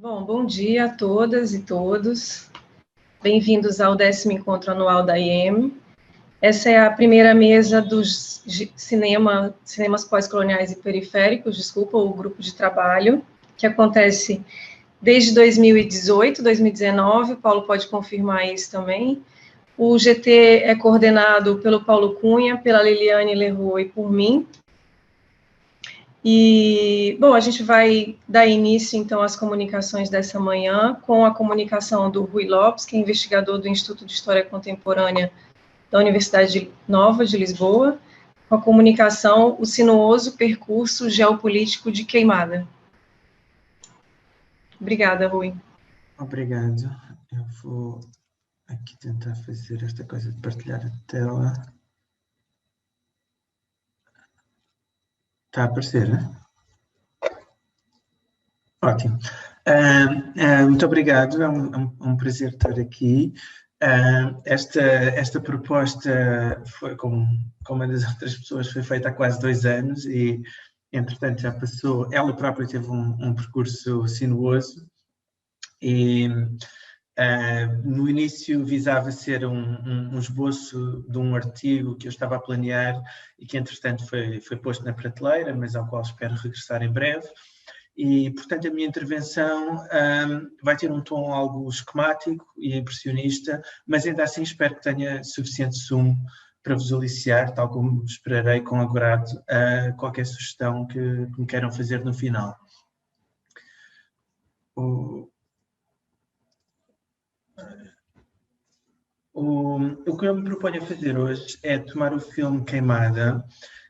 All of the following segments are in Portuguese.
Bom dia a todas e todos. Bem-vindos ao 10º encontro anual da IEM. Essa é a primeira mesa dos cinemas pós-coloniais e periféricos, o grupo de trabalho, que acontece desde 2018, 2019, o Paulo pode confirmar isso também. O GT é coordenado pelo Paulo Cunha, pela Liliane Leroy e por mim. E, bom, a gente vai dar início, então, às comunicações dessa manhã, com a comunicação do Rui Lopes, que é investigador do Instituto de História Contemporânea da Universidade Nova de Lisboa, com a comunicação O Sinuoso Percurso Geopolítico de Queimada. Obrigada, Rui. Obrigado. Eu vou aqui tentar fazer esta coisa de partilhar a tela. Está a aparecer, né? Ótimo. Muito obrigado, é um prazer estar aqui. Esta proposta foi, como a das outras pessoas, foi feita há quase 2 anos e, entretanto, já passou. Ela própria teve um percurso sinuoso e no início visava ser um esboço de um artigo que eu estava a planear e que, entretanto, foi posto na prateleira, mas ao qual espero regressar em breve. E, portanto, a minha intervenção vai ter um tom algo esquemático e impressionista, mas ainda assim espero que tenha suficiente sumo para vos aliciar, tal como esperarei com agrado qualquer sugestão que me queiram fazer no final. O que eu me proponho a fazer hoje é tomar o filme Queimada,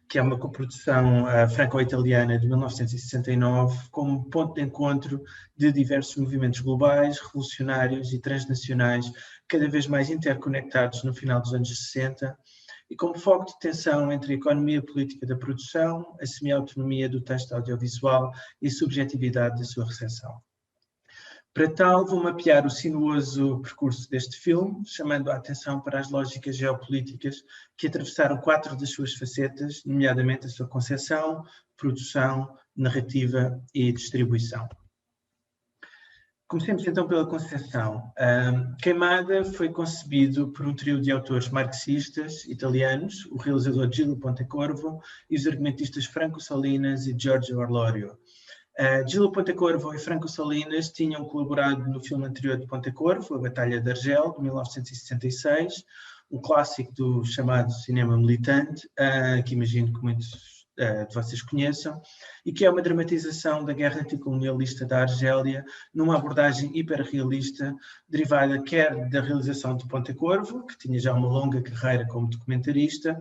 que é uma coprodução franco-italiana de 1969, como ponto de encontro de diversos movimentos globais, revolucionários e transnacionais, cada vez mais interconectados no final dos anos 60, e como foco de tensão entre a economia política da produção, a semi-autonomia do texto audiovisual e a subjetividade da sua recepção. Para tal, vou mapear o sinuoso percurso deste filme, chamando a atenção para as lógicas geopolíticas que atravessaram 4 das suas facetas, nomeadamente a sua concepção, produção, narrativa e distribuição. Comecemos então pela concepção. Queimada foi concebido por um trio de autores marxistas italianos, o realizador Gillo Pontecorvo e os argumentistas Franco Salinas e Giorgio Arlorio. Gillo Pontecorvo e Franco Salinas tinham colaborado no filme anterior de Pontecorvo, A Batalha de Argel, de 1966, um clássico do chamado cinema militante, que imagino que muitos de vocês conheçam, e que é uma dramatização da guerra anticolonialista da Argélia, numa abordagem hiperrealista, derivada quer da realização de Pontecorvo, que tinha já uma longa carreira como documentarista,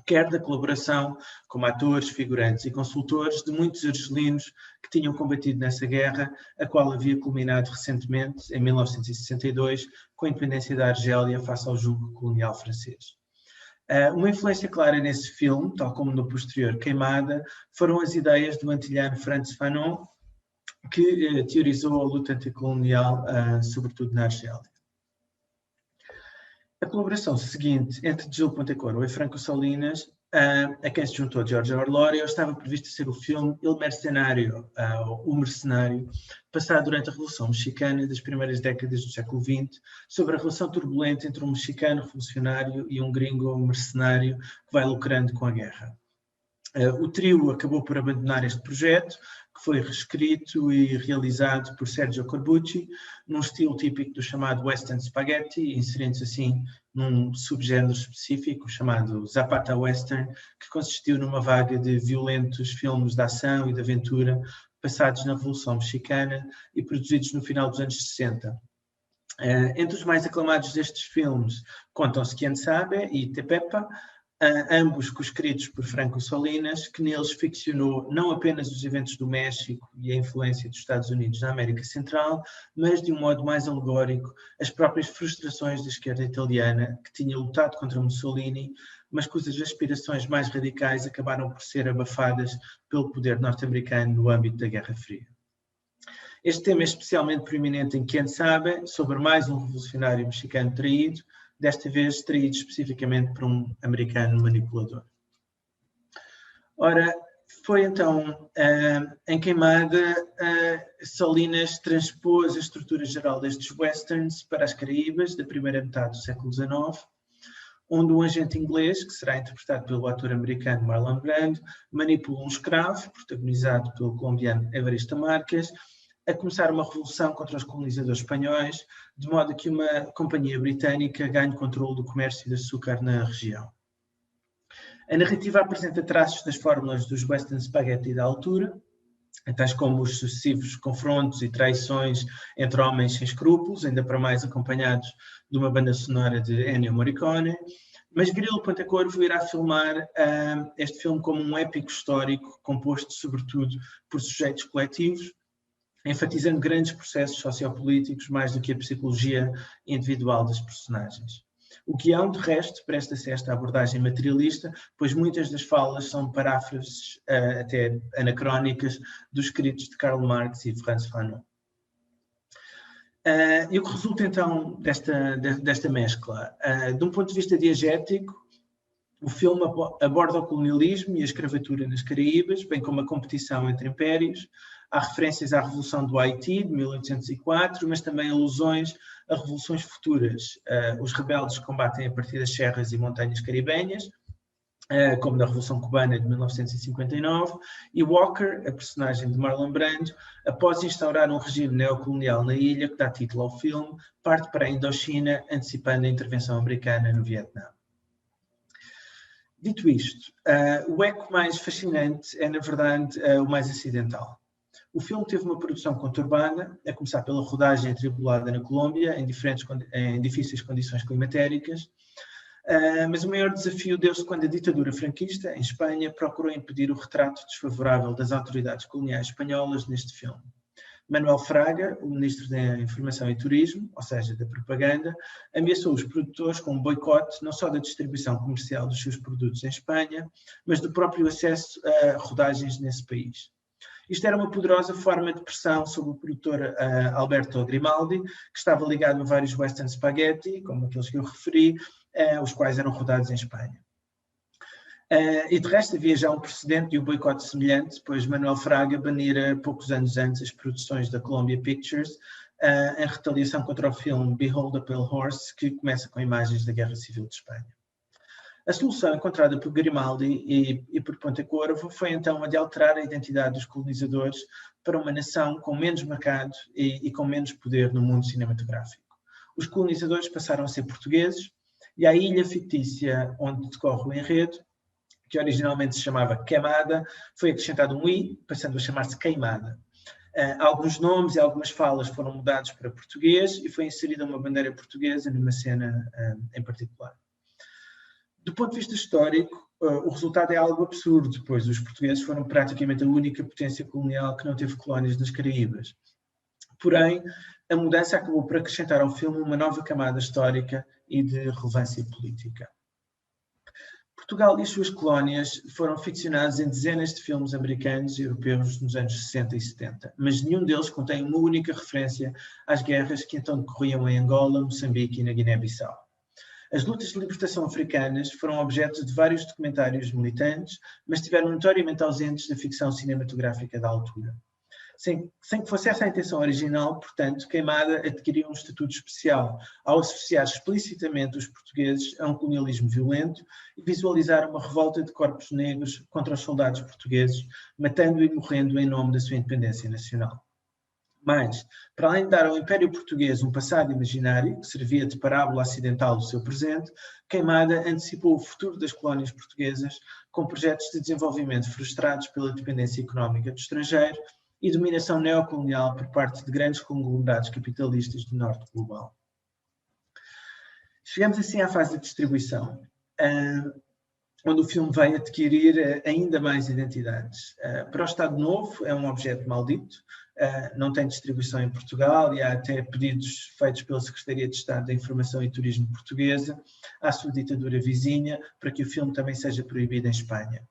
quer da colaboração como atores, figurantes e consultores de muitos argelinos que tinham combatido nessa guerra, a qual havia culminado recentemente, em 1962, com a independência da Argélia face ao jugo colonial francês. Uma influência clara nesse filme, tal como no posterior Queimada, foram as ideias do antilhano Frantz Fanon, que teorizou a luta anticolonial, sobretudo na Argélia. A colaboração seguinte entre Gillo Pontecorvo e Franco Salinas, a quem se juntou Giorgio Arlorio, estava previsto ser o filme Il Mercenario, O Mercenário, passado durante a Revolução Mexicana das primeiras décadas do século XX, sobre a relação turbulenta entre um mexicano revolucionário e um gringo mercenário que vai lucrando com a guerra. O trio acabou por abandonar este projeto, que foi reescrito e realizado por Sergio Corbucci, num estilo típico do chamado Western Spaghetti, inserindo-se assim num subgénero específico chamado Zapata Western, que consistiu numa vaga de violentos filmes de ação e de aventura passados na Revolução Mexicana e produzidos no final dos anos 60. Entre os mais aclamados destes filmes contam-se Quien Sabe e Tepepa, ambos co-escritos por Franco Salinas, que neles ficcionou não apenas os eventos do México e a influência dos Estados Unidos na América Central, mas de um modo mais alegórico as próprias frustrações da esquerda italiana, que tinha lutado contra Mussolini, mas cujas aspirações mais radicais acabaram por ser abafadas pelo poder norte-americano no âmbito da Guerra Fria. Este tema é especialmente proeminente em Quien Sabe, sobre mais um revolucionário mexicano traído, desta vez traído especificamente por um americano manipulador. Ora, Foi então em Queimada, Salinas transpôs a estrutura geral destes westerns para as Caraíbas, da primeira metade do século XIX, onde um agente inglês, que será interpretado pelo ator americano Marlon Brando, manipula um escravo, protagonizado pelo colombiano Evaristo Marques, a começar uma revolução contra os colonizadores espanhóis, de modo que uma companhia britânica ganhe controle do comércio de açúcar na região. A narrativa apresenta traços das fórmulas dos western spaghetti da altura, tais como os sucessivos confrontos e traições entre homens sem escrúpulos, ainda para mais acompanhados de uma banda sonora de Ennio Morricone, mas Grilo Pontecorvo irá filmar este filme como um épico histórico, composto sobretudo por sujeitos coletivos, enfatizando grandes processos sociopolíticos mais do que a psicologia individual das personagens. O guião, de resto, presta-se a esta abordagem materialista, pois muitas das falas são paráfrases, até anacrónicas, dos escritos de Karl Marx e Frantz Fanon. E o que resulta então desta mescla? De um ponto de vista diegético, o filme aborda o colonialismo e a escravatura nas Caraíbas, bem como a competição entre impérios. Há referências à Revolução do Haiti, de 1804, mas também alusões a revoluções futuras. Os rebeldes combatem a partir das serras e montanhas caribenhas, como na Revolução Cubana de 1959, e Walker, a personagem de Marlon Brando, após instaurar um regime neocolonial na ilha que dá título ao filme, parte para a Indochina, antecipando a intervenção americana no Vietnã. Dito isto, o eco mais fascinante é, na verdade, o mais acidental. O filme teve uma produção conturbada, a começar pela rodagem atribulada na Colômbia, em difíceis condições climatéricas, mas o maior desafio deu-se quando a ditadura franquista, em Espanha, procurou impedir o retrato desfavorável das autoridades coloniais espanholas neste filme. Manuel Fraga, o ministro da Informação e Turismo, ou seja, da propaganda, ameaçou os produtores com um boicote não só da distribuição comercial dos seus produtos em Espanha, mas do próprio acesso a rodagens nesse país. Isto era uma poderosa forma de pressão sobre o produtor Alberto Grimaldi, que estava ligado a vários western spaghetti, como aqueles que eu referi, os quais eram rodados em Espanha. E de resto havia já um precedente de um boicote semelhante, pois Manuel Fraga banira poucos anos antes as produções da Columbia Pictures, em retaliação contra o filme Behold a Pale Horse, que começa com imagens da Guerra Civil de Espanha. A solução encontrada por Grimaldi e por Pontecorvo foi então a de alterar a identidade dos colonizadores para uma nação com menos mercado e com menos poder no mundo cinematográfico. Os colonizadores passaram a ser portugueses e à ilha fictícia onde decorre o enredo, que originalmente se chamava Queimada, foi acrescentado um i, passando a chamar-se Queimada. Alguns nomes e algumas falas foram mudados para português e foi inserida uma bandeira portuguesa numa cena em particular. Do ponto de vista histórico, o resultado é algo absurdo, pois os portugueses foram praticamente a única potência colonial que não teve colónias nas Caraíbas. Porém, a mudança acabou por acrescentar ao filme uma nova camada histórica e de relevância política. Portugal e as suas colónias foram ficcionados em dezenas de filmes americanos e europeus nos anos 60 e 70, mas nenhum deles contém uma única referência às guerras que então decorriam em Angola, Moçambique e na Guiné-Bissau. As lutas de libertação africanas foram objeto de vários documentários militantes, mas estiveram notoriamente ausentes da ficção cinematográfica da altura. Sem que fosse essa a intenção original, portanto, Queimada adquiriu um estatuto especial ao associar explicitamente os portugueses a um colonialismo violento e visualizar uma revolta de corpos negros contra os soldados portugueses, matando e morrendo em nome da sua independência nacional. Mas, para além de dar ao Império Português um passado imaginário, que servia de parábola acidental do seu presente, Queimada antecipou o futuro das colónias portuguesas com projetos de desenvolvimento frustrados pela dependência económica do estrangeiro e dominação neocolonial por parte de grandes conglomerados capitalistas do norte global. Chegamos assim à fase de distribuição, onde o filme vai adquirir ainda mais identidades. Para o Estado Novo é um objeto maldito, não tem distribuição em Portugal e há até pedidos feitos pela Secretaria de Estado da Informação e Turismo portuguesa à sua ditadura vizinha para que o filme também seja proibido em Espanha.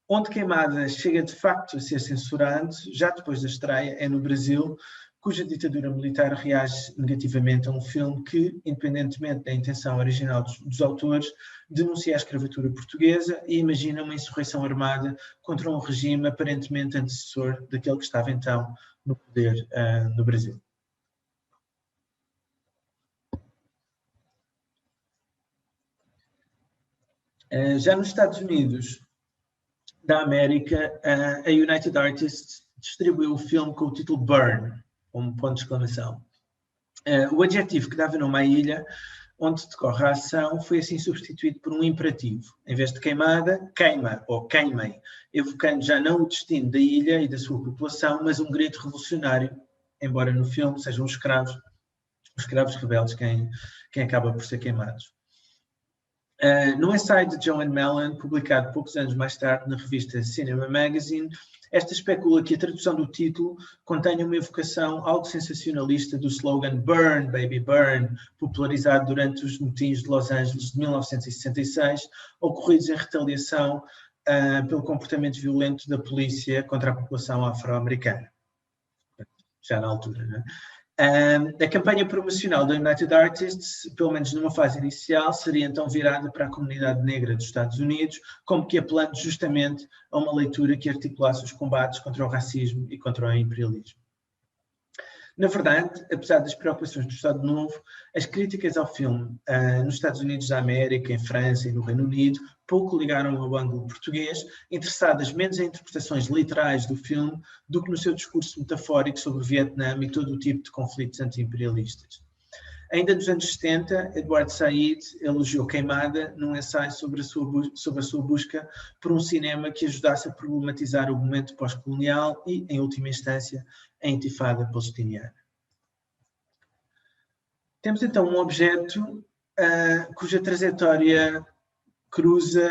Onde Queimada chega de facto a ser censurado, já depois da estreia, é no Brasil, cuja ditadura militar reage negativamente a um filme que, independentemente da intenção original dos autores, denuncia a escravatura portuguesa e imagina uma insurreição armada contra um regime aparentemente antecessor daquele que estava então no poder no Brasil. Já nos Estados Unidos da América, a United Artists distribuiu o filme com o título Burn, com um ponto de exclamação. O adjetivo que dava nome à ilha onde decorre a ação foi assim substituído por um imperativo. Em vez de queimada, queima ou queimem, evocando já não o destino da ilha e da sua população, mas um grito revolucionário, embora no filme sejam os escravos rebeldes quem acaba por ser queimados. No ensaio de Joan Mellon, publicado poucos anos mais tarde na revista Cinema Magazine, esta especula que a tradução do título contém uma evocação algo sensacionalista do slogan Burn, Baby Burn, popularizado durante os motins de Los Angeles de 1966, ocorridos em retaliação pelo comportamento violento da polícia contra a população afro-americana. Já na altura, não é? A campanha promocional da United Artists, pelo menos numa fase inicial, seria então virada para a comunidade negra dos Estados Unidos, como que apelando justamente a uma leitura que articulasse os combates contra o racismo e contra o imperialismo. Na verdade, apesar das preocupações do Estado Novo, as críticas ao filme nos Estados Unidos da América, em França e no Reino Unido, pouco ligaram ao ângulo português, interessadas menos em interpretações literais do filme do que no seu discurso metafórico sobre o Vietnã e todo o tipo de conflitos anti-imperialistas. Ainda nos anos 70, Edward Said elogiou Queimada num ensaio sobre a sua busca por um cinema que ajudasse a problematizar o momento pós-colonial e, em última instância, a intifada palestiniana. Temos então um objeto cuja trajetória cruza,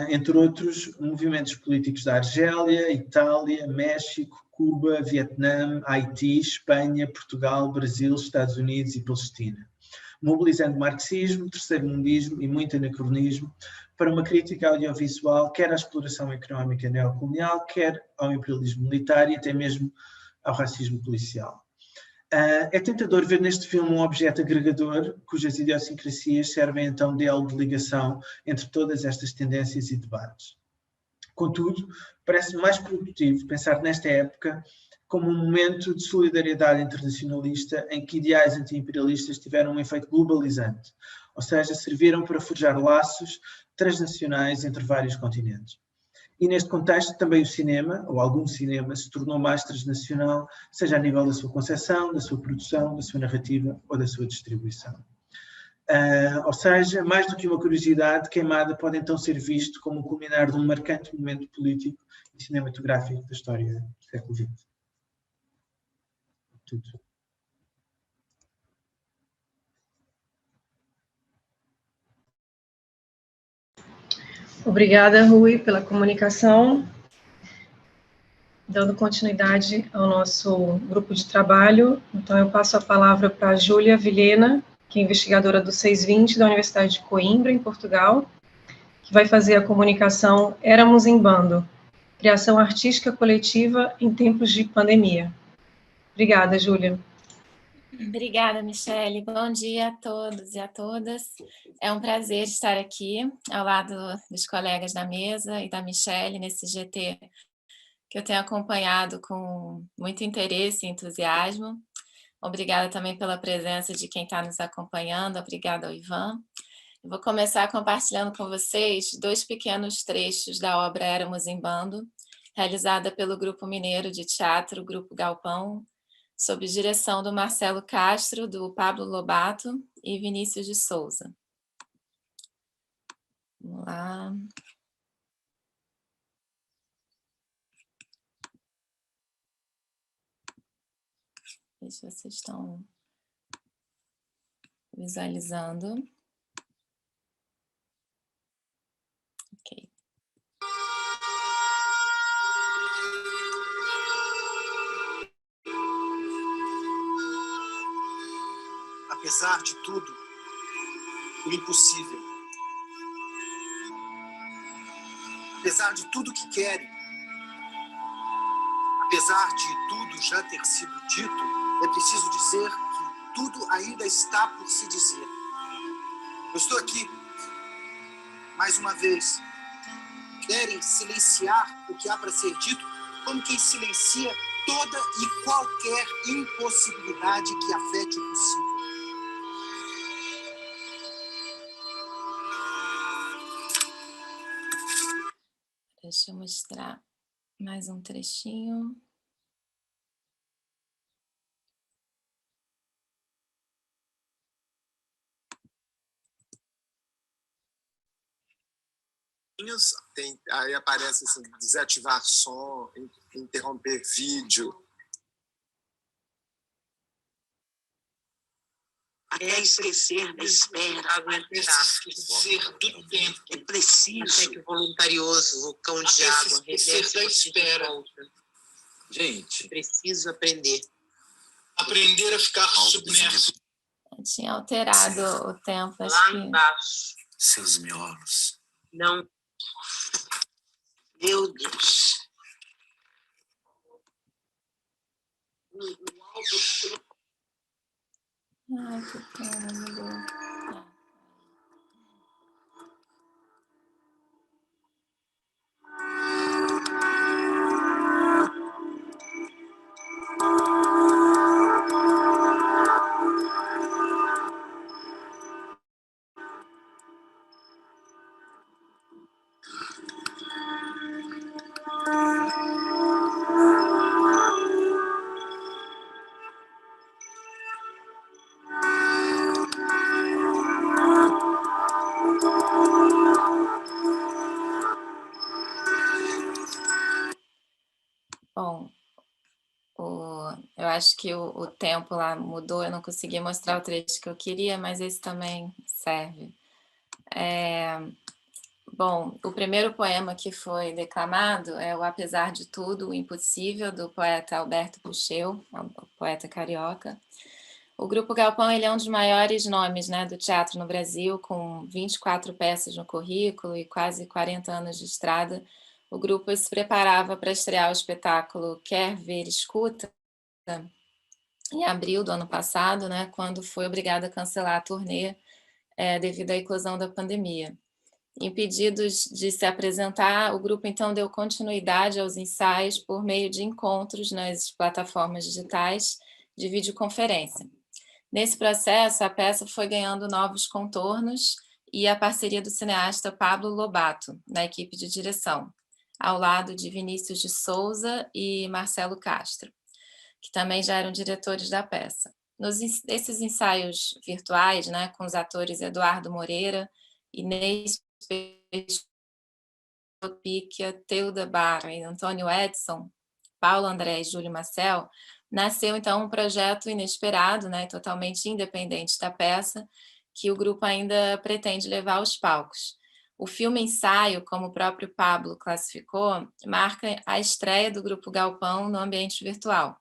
entre outros, movimentos políticos da Argélia, Itália, México, Cuba, Vietnã, Haiti, Espanha, Portugal, Brasil, Estados Unidos e Palestina, mobilizando marxismo, terceiro-mundismo e muito anacronismo para uma crítica audiovisual, quer à exploração económica neocolonial, quer ao imperialismo militar e até mesmo ao racismo policial. É tentador ver neste filme um objeto agregador, cujas idiosincrasias servem então de elo de ligação entre todas estas tendências e debates. Contudo, parece mais produtivo pensar nesta época como um momento de solidariedade internacionalista em que ideais anti-imperialistas tiveram um efeito globalizante, ou seja, serviram para forjar laços transnacionais entre vários continentes. E neste contexto também o cinema, ou algum cinema, se tornou mais transnacional, seja a nível da sua concepção, da sua produção, da sua narrativa ou da sua distribuição. Ou seja, mais do que uma curiosidade, Queimada pode então ser visto como o culminar de um marcante momento político e cinematográfico da história do século XX. Tudo. Obrigada, Rui, pela comunicação. Dando continuidade ao nosso grupo de trabalho, então eu passo a palavra para a Júlia Vilhena, que é investigadora do 620 da Universidade de Coimbra, em Portugal, que vai fazer a comunicação Éramos em Bando, criação artística coletiva em tempos de pandemia. Obrigada, Júlia. Obrigada, Michele. Bom dia a todos e a todas. É um prazer estar aqui ao lado dos colegas da mesa e da Michele nesse GT que eu tenho acompanhado com muito interesse e entusiasmo. Obrigada também pela presença de quem está nos acompanhando. Obrigada ao Ivan. Eu vou começar compartilhando com vocês 2 pequenos trechos da obra Éramos em Bando, realizada pelo Grupo Mineiro de Teatro, Grupo Galpão, sob direção do Marcelo Castro, do Pablo Lobato e Vinícius de Souza. Vamos lá. Ver se vocês estão visualizando. Ok. Apesar de tudo, o impossível. Apesar de tudo que querem, apesar de tudo já ter sido dito, é preciso dizer que tudo ainda está por se dizer. Eu estou aqui, mais uma vez. Querem silenciar o que há para ser dito, como quem silencia toda e qualquer impossibilidade que afete o possível. Deixa eu mostrar mais um trechinho. Aí aparece assim, desativar som, interromper vídeo. Até esquecer da espera, Até esquecer do tempo. é preciso. Até que o voluntarioso, o cão de Até água, esquecer da espera. Gente, preciso aprender. Aprender a ficar submerso. Eu tinha alterado o tempo, acho Lá que... embaixo, Seus miolos. não. Meu Deus. Ai, que pena, mudou. Ah. Bom, eu acho que o tempo lá mudou, eu não consegui mostrar o trecho que eu queria, mas esse também serve. Bom, o primeiro poema que foi declamado é o Apesar de Tudo, o Impossível, do poeta Alberto Pucheu, o poeta carioca. O Grupo Galpão ele é um dos maiores nomes, né, do teatro no Brasil, com 24 peças no currículo e quase 40 anos de estrada. O grupo se preparava para estrear o espetáculo Quer Ver, Escuta, em abril do ano passado, né, quando foi obrigada a cancelar a turnê devido à eclosão da pandemia. Impedidos de se apresentar, o grupo então deu continuidade aos ensaios por meio de encontros nas plataformas digitais de videoconferência. Nesse processo, a peça foi ganhando novos contornos e a parceria do cineasta Pablo Lobato, na equipe de direção, ao lado de Vinícius de Souza e Marcelo Castro, que também já eram diretores da peça. Nesses ensaios virtuais, né, com os atores Eduardo Moreira, Inês Picchia, Teuda Barra e Antônio Edson, Paulo André e Júlio Marcel, nasceu então um projeto inesperado, né, totalmente independente da peça, que o grupo ainda pretende levar aos palcos. O filme ensaio, como o próprio Pablo classificou, marca a estreia do Grupo Galpão no ambiente virtual.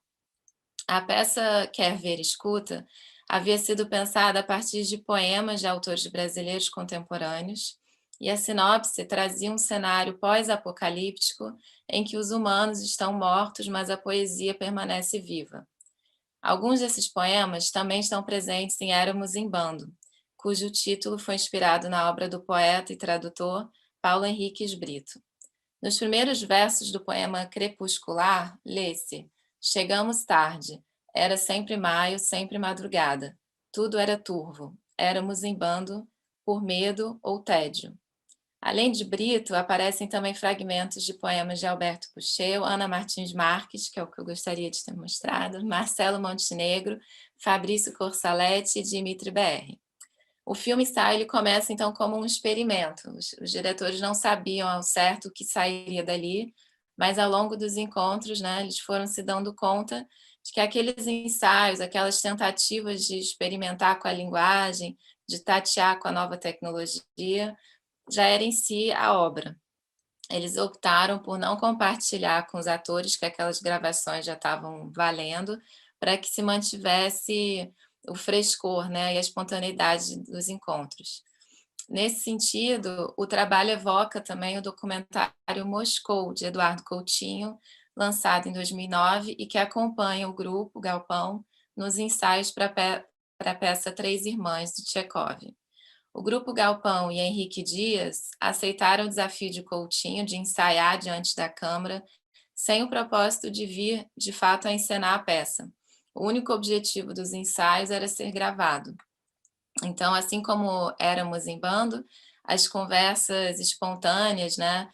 A peça Quer Ver, Escuta havia sido pensada a partir de poemas de autores brasileiros contemporâneos, e a sinopse trazia um cenário pós-apocalíptico em que os humanos estão mortos, mas a poesia permanece viva. Alguns desses poemas também estão presentes em Éramos em Bando, cujo título foi inspirado na obra do poeta e tradutor Paulo Henriques Brito. Nos primeiros versos do poema Crepuscular, lê-se: chegamos tarde, era sempre maio, sempre madrugada, tudo era turvo, éramos em bando, por medo ou tédio. Além de Brito, aparecem também fragmentos de poemas de Alberto Pucheu, Ana Martins Marques, que é o que eu gostaria de ter mostrado, Marcelo Montenegro, Fabrício Corsaletti e Dimitri BR. O filme ensaio ele começa, então, como um experimento. Os diretores não sabiam ao certo o que sairia dali, mas ao longo dos encontros, né, eles foram se dando conta de que aqueles ensaios, aquelas tentativas de experimentar com a linguagem, de tatear com a nova tecnologia, já era em si a obra. Eles optaram por não compartilhar com os atores que aquelas gravações já estavam valendo, para que se mantivesse o frescor, né, e a espontaneidade dos encontros. Nesse sentido, o trabalho evoca também o documentário Moscou, de Eduardo Coutinho, lançado em 2009 e que acompanha o grupo Galpão nos ensaios para a peça Três Irmãs, de Tchekov. O grupo Galpão e Henrique Dias aceitaram o desafio de Coutinho de ensaiar diante da câmara, sem o propósito de vir, de fato, a encenar a peça. O único objetivo dos ensaios era ser gravado. Então, assim como éramos em bando, as conversas espontâneas, né,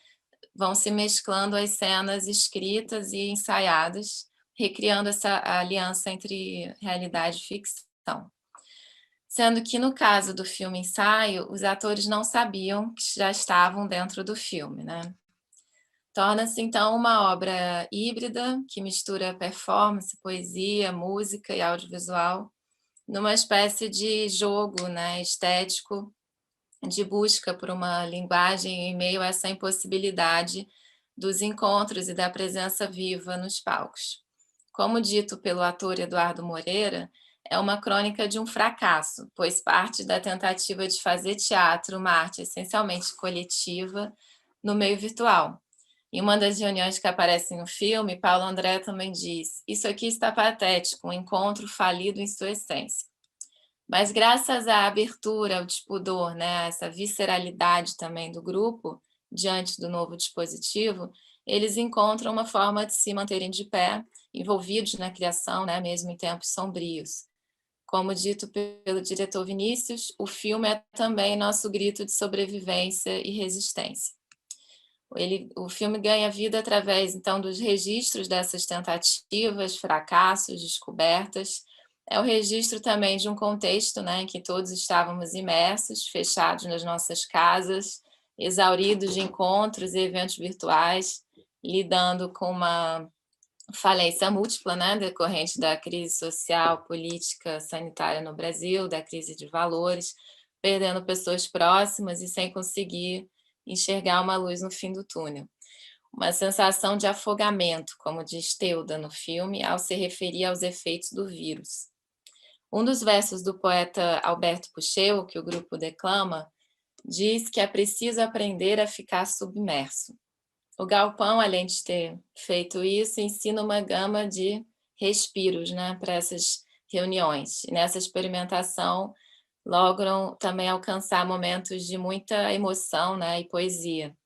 vão se mesclando às cenas escritas e ensaiadas, recriando essa aliança entre realidade e ficção. Sendo que, no caso do filme ensaio, os atores não sabiam que já estavam dentro do filme, né? Torna-se, então, uma obra híbrida, que mistura performance, poesia, música e audiovisual, numa espécie de jogo, né, estético, de busca por uma linguagem em meio a essa impossibilidade dos encontros e da presença viva nos palcos. Como dito pelo ator Eduardo Moreira, é uma crônica de um fracasso, pois parte da tentativa de fazer teatro, uma arte essencialmente coletiva, no meio virtual. Em uma das reuniões que aparecem no filme, Paulo André também diz: "Isso aqui está patético, um encontro falido em sua essência." Mas graças à abertura, ao despudor, né, essa visceralidade também do grupo, diante do novo dispositivo, eles encontram uma forma de se manterem de pé, envolvidos na criação, né, mesmo em tempos sombrios. Como dito pelo diretor Vinícius, o filme é também nosso grito de sobrevivência e resistência. O filme ganha vida através, então, dos registros dessas tentativas, fracassos, descobertas. É o registro também de um contexto, né, em que todos estávamos imersos, fechados nas nossas casas, exauridos de encontros e eventos virtuais, lidando com uma falência múltipla, né, decorrente da crise social, política, sanitária no Brasil, da crise de valores, perdendo pessoas próximas e sem conseguir enxergar uma luz no fim do túnel. Uma sensação de afogamento, como diz Teuda no filme, ao se referir aos efeitos do vírus. Um dos versos do poeta Alberto Pucheu, que o grupo declama, diz que é preciso aprender a ficar submerso. O Galpão, além de ter feito isso, ensina uma gama de respiros, né, para essas reuniões. E nessa experimentação, logram também alcançar momentos de muita emoção, né, e poesia.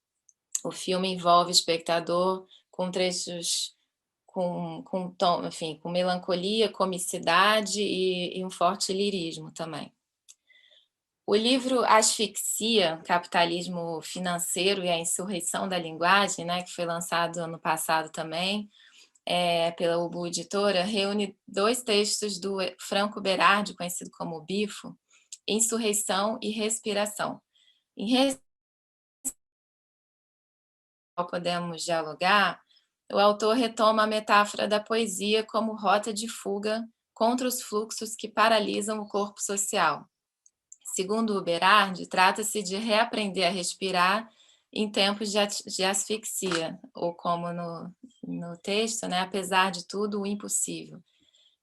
O filme envolve o espectador com trechos com tom, enfim, com melancolia, comicidade e um forte lirismo também. O livro Asfixia, Capitalismo Financeiro e a Insurreição da Linguagem, né, que foi lançado ano passado também, pela Ubu Editora, reúne 2 textos do Franco Berardi, conhecido como Bifo, Insurreição e Respiração. Em podemos dialogar, o autor retoma a metáfora da poesia como rota de fuga contra os fluxos que paralisam o corpo social. Segundo o Berardi, trata-se de reaprender a respirar em tempos de asfixia, ou como no texto, né, apesar de tudo, o impossível.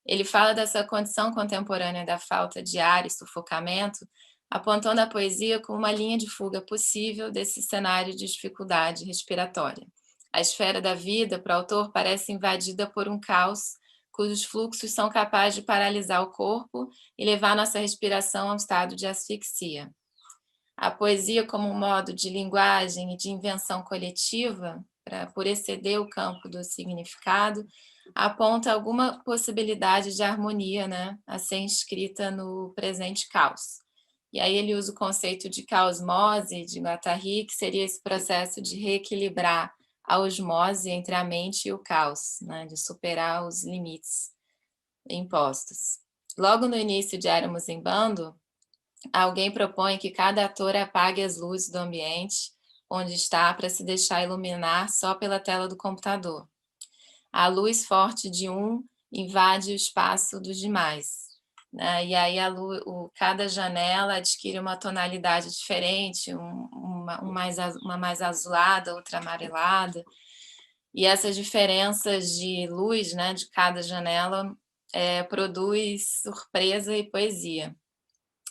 Ele fala dessa condição contemporânea da falta de ar e sufocamento, apontando a poesia como uma linha de fuga possível desse cenário de dificuldade respiratória. A esfera da vida, para o autor, parece invadida por um caos cujos fluxos são capazes de paralisar o corpo e levar nossa respiração a um estado de asfixia. A poesia como um modo de linguagem e de invenção coletiva, por exceder o campo do significado, aponta alguma possibilidade de harmonia, né, a ser inscrita no presente caos. E aí ele usa o conceito de caosmose, de Guattari, que seria esse processo de reequilibrar a osmose entre a mente e o caos, né, de superar os limites impostos. Logo no início de Éramos em Bando, alguém propõe que cada ator apague as luzes do ambiente onde está para se deixar iluminar só pela tela do computador. A luz forte de um invade o espaço dos demais, né? E aí cada janela adquire uma tonalidade diferente, uma mais azulada, outra amarelada, e essas diferenças de luz, né, de cada janela produz surpresa e poesia.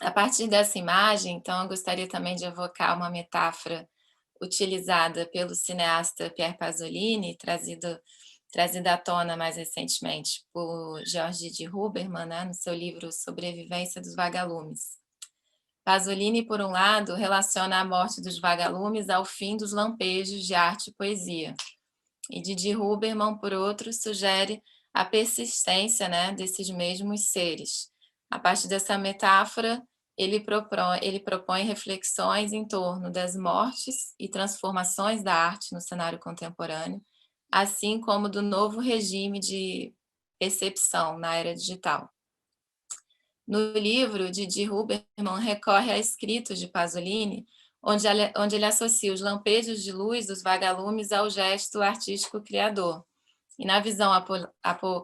A partir dessa imagem, então, eu gostaria também de evocar uma metáfora utilizada pelo cineasta Pier Pasolini, trazida trazida à tona mais recentemente por George de Huberman, né, no seu livro Sobrevivência dos Vagalumes. Pasolini, por um lado, relaciona a morte dos vagalumes ao fim dos lampejos de arte e poesia. E Didi Huberman, por outro, sugere a persistência, né, desses mesmos seres. A partir dessa metáfora, ele propõe reflexões em torno das mortes e transformações da arte no cenário contemporâneo, assim como do novo regime de percepção na era digital. No livro, Didi Huberman recorre a escritos de Pasolini, onde ele associa os lampejos de luz dos vagalumes ao gesto artístico criador. E na visão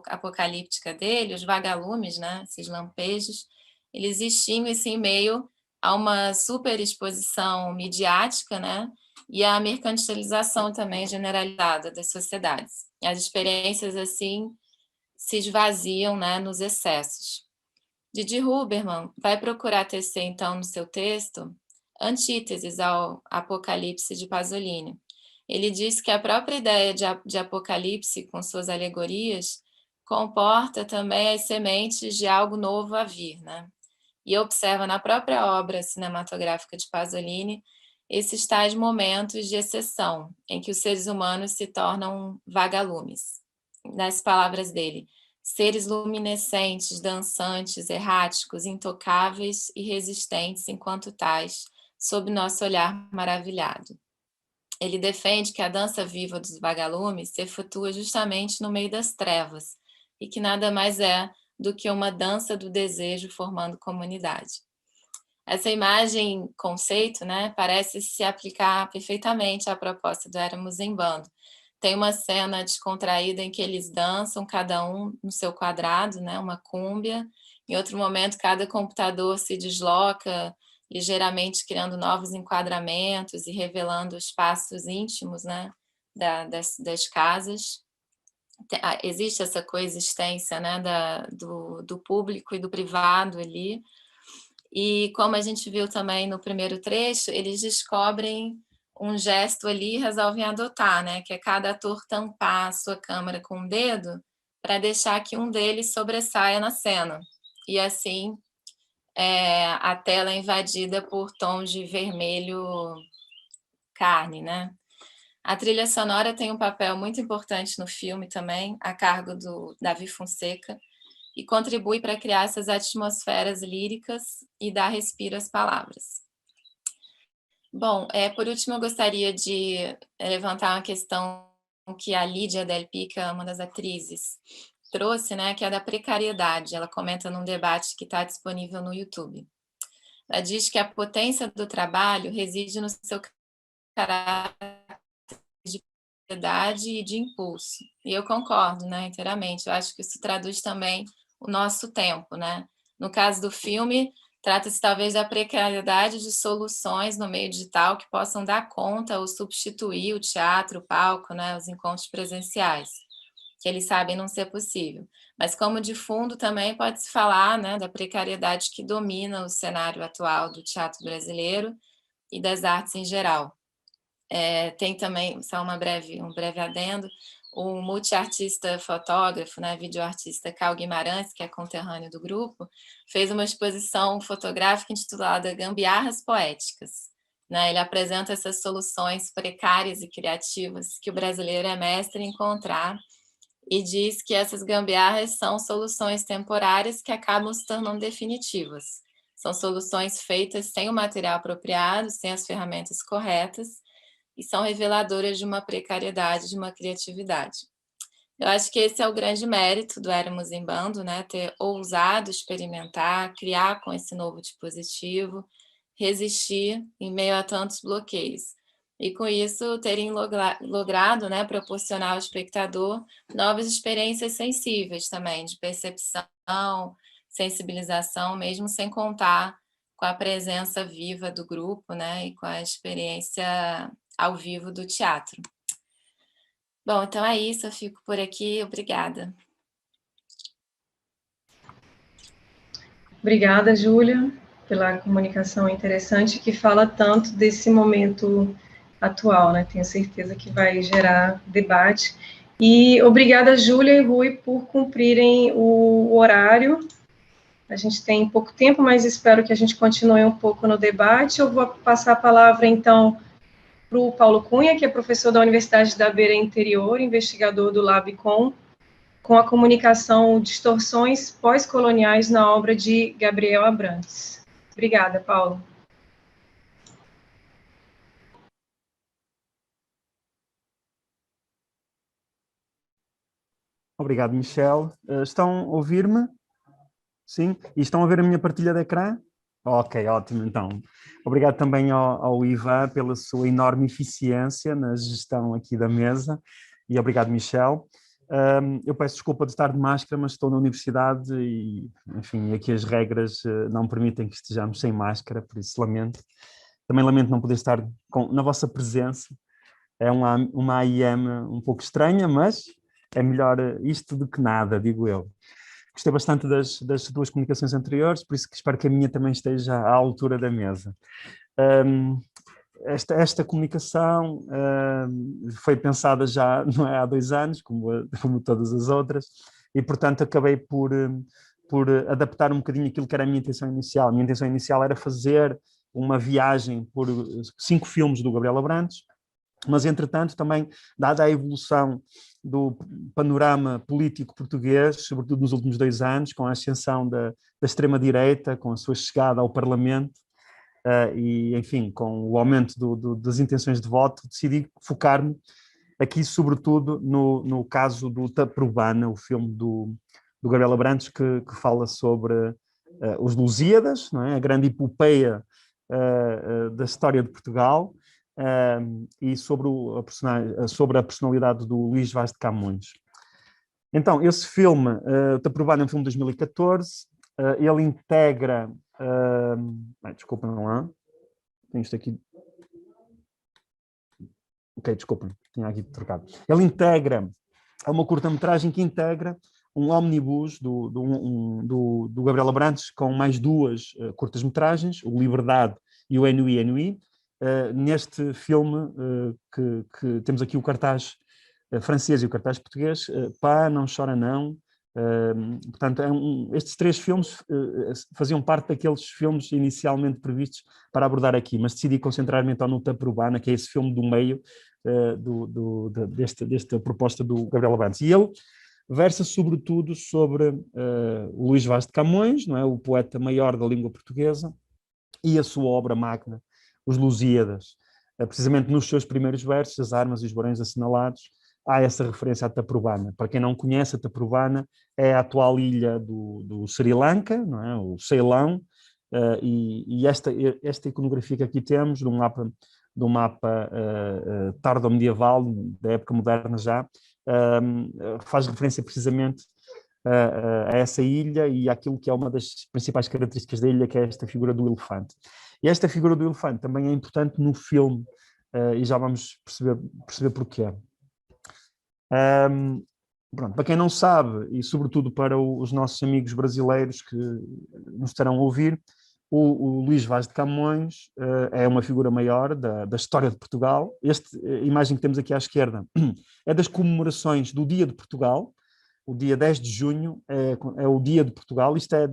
apocalíptica dele, os vagalumes, né, esses lampejos, eles extinguem-se em meio a uma superexposição midiática, né, e a mercantilização também generalizada das sociedades. As experiências, assim, se esvaziam, né, nos excessos. Didi Huberman vai procurar tecer, então, no seu texto, antíteses ao Apocalipse de Pasolini. Ele diz que a própria ideia de Apocalipse, com suas alegorias, comporta também as sementes de algo novo a vir, né? E observa na própria obra cinematográfica de Pasolini esses tais momentos de exceção, em que os seres humanos se tornam vagalumes. Nas palavras dele, seres luminescentes, dançantes, erráticos, intocáveis e resistentes enquanto tais, sob nosso olhar maravilhado. Ele defende que a dança viva dos vagalumes se efetua justamente no meio das trevas e que nada mais é do que uma dança do desejo formando comunidade. Essa imagem, conceito, né, parece se aplicar perfeitamente à proposta do Éramos em Bando. Tem uma cena descontraída em que eles dançam, cada um no seu quadrado, né, uma cúmbia. Em outro momento, cada computador se desloca ligeiramente, criando novos enquadramentos e revelando espaços íntimos, né, das casas. Existe essa coexistência, né, do público e do privado ali. E como a gente viu também no primeiro trecho, eles descobrem um gesto ali e resolvem adotar, né? Que é cada ator tampar a sua câmera com um dedo para deixar que um deles sobressaia na cena. E assim, a tela é invadida por tons de vermelho carne, né? A trilha sonora tem um papel muito importante no filme também, a cargo do Davi Fonseca, e contribui para criar essas atmosferas líricas e dar respiro às palavras. Bom, por último, eu gostaria de levantar uma questão que a Lídia Del Pica, uma das atrizes, trouxe, né, que é da precariedade. Ela comenta num debate que está disponível no YouTube. Ela diz que a potência do trabalho reside no seu caráter de propriedade e de impulso. E eu concordo, né, inteiramente. Eu acho que isso traduz também o nosso tempo, né? No caso do filme, trata-se talvez da precariedade de soluções no meio digital que possam dar conta ou substituir o teatro, o palco, né, os encontros presenciais, que eles sabem não ser possível. Mas como de fundo também pode-se falar, né, da precariedade que domina o cenário atual do teatro brasileiro e das artes em geral. Tem também, só um breve adendo, o multiartista fotógrafo, né, videoartista Cal Guimarães, que é conterrâneo do grupo, fez uma exposição fotográfica intitulada Gambiarras Poéticas. Né? Ele apresenta essas soluções precárias e criativas que o brasileiro é mestre em encontrar e diz que essas gambiarras são soluções temporárias que acabam se tornando definitivas. São soluções feitas sem o material apropriado, sem as ferramentas corretas, e são reveladoras de uma precariedade, de uma criatividade. Eu acho que esse é o grande mérito do Éramos em Bando, né? Ter ousado experimentar, criar com esse novo dispositivo, resistir em meio a tantos bloqueios. E com isso terem logrado, né, proporcionar ao espectador novas experiências sensíveis também, de percepção, sensibilização, mesmo sem contar com a presença viva do grupo, né, e com a experiência ao vivo do teatro. Bom, então é isso, eu fico por aqui, obrigada. Obrigada, Júlia, pela comunicação interessante que fala tanto desse momento atual, né? Tenho certeza que vai gerar debate E obrigada, Júlia e Rui, por cumprirem o horário. A gente tem pouco tempo, mas espero que a gente continue um pouco no debate. Eu vou passar a palavra, então, para o Paulo Cunha, que é professor da Universidade da Beira Interior, investigador do LabCom, com a comunicação Distorções Pós-Coloniais na obra de Gabriel Abrantes. Obrigada, Paulo. Obrigado, Michel. Estão a ouvir-me? Sim? E estão a ver a minha partilha de ecrã? Ok, ótimo, então. Obrigado também ao Ivan pela sua enorme eficiência na gestão aqui da mesa e obrigado, Michel. Eu peço desculpa de estar de máscara, mas estou na universidade e, enfim, aqui as regras não permitem que estejamos sem máscara, por isso lamento. Também lamento não poder estar na vossa presença. É uma AIM um pouco estranha, mas é melhor isto do que nada, digo eu. Gostei bastante das duas comunicações anteriores, por isso que espero que a minha também esteja à altura da mesa. Esta comunicação foi pensada já não é, há 2 anos, como todas as outras, e portanto acabei por adaptar um bocadinho aquilo que era a minha intenção inicial. A minha intenção inicial era fazer uma viagem por 5 filmes do Gabriel Abrantes, mas entretanto também, dada a evolução do panorama político português, sobretudo nos últimos 2 anos, com a ascensão da extrema-direita, com a sua chegada ao Parlamento, e, enfim, com o aumento das intenções de voto, decidi focar-me aqui, sobretudo, no caso do Taprobana, o filme do Gabriel Abrantes, que fala sobre os Lusíadas, não é? A grande epopeia da história de Portugal, e sobre a personalidade do Luís Vaz de Camões. Então, esse filme, o Taprobana, é um filme de 2014, ele integra... desculpem lá, tenho isto aqui... Ok, desculpem, tinha aqui trocado. Ele integra, é uma curta-metragem que integra um omnibus do Gabriel Abrantes com mais 2 curtas-metragens, o Liberdade e o Ennui. Neste filme, que temos aqui o cartaz francês e o cartaz português, Pá, Não Chora Não. Portanto, estes 3 filmes faziam parte daqueles filmes inicialmente previstos para abordar aqui, mas decidi concentrar-me então no Taprobana, que é esse filme do meio desta proposta do Gabriel Abrantes. E ele versa sobretudo sobre o Luís Vaz de Camões, não é? O poeta maior da língua portuguesa, e a sua obra magna, Os Lusíadas. Precisamente nos seus primeiros versos, As Armas e os Barões Assinalados, há essa referência à Taprobana. Para quem não conhece, a Taprobana é a atual ilha do Sri Lanka, não é? O Ceilão, e esta iconografia que aqui temos, de um mapa tardo-medieval, da época moderna já, faz referência precisamente a essa ilha e àquilo que é uma das principais características da ilha, que é esta figura do elefante. E esta figura do elefante também é importante no filme, e já vamos perceber porquê. Pronto, para quem não sabe, e sobretudo para os nossos amigos brasileiros que nos estarão a ouvir, o Luís Vaz de Camões é uma figura maior da história de Portugal. A imagem que temos aqui à esquerda é das comemorações do Dia de Portugal. O dia 10 de junho é o Dia de Portugal. Isto é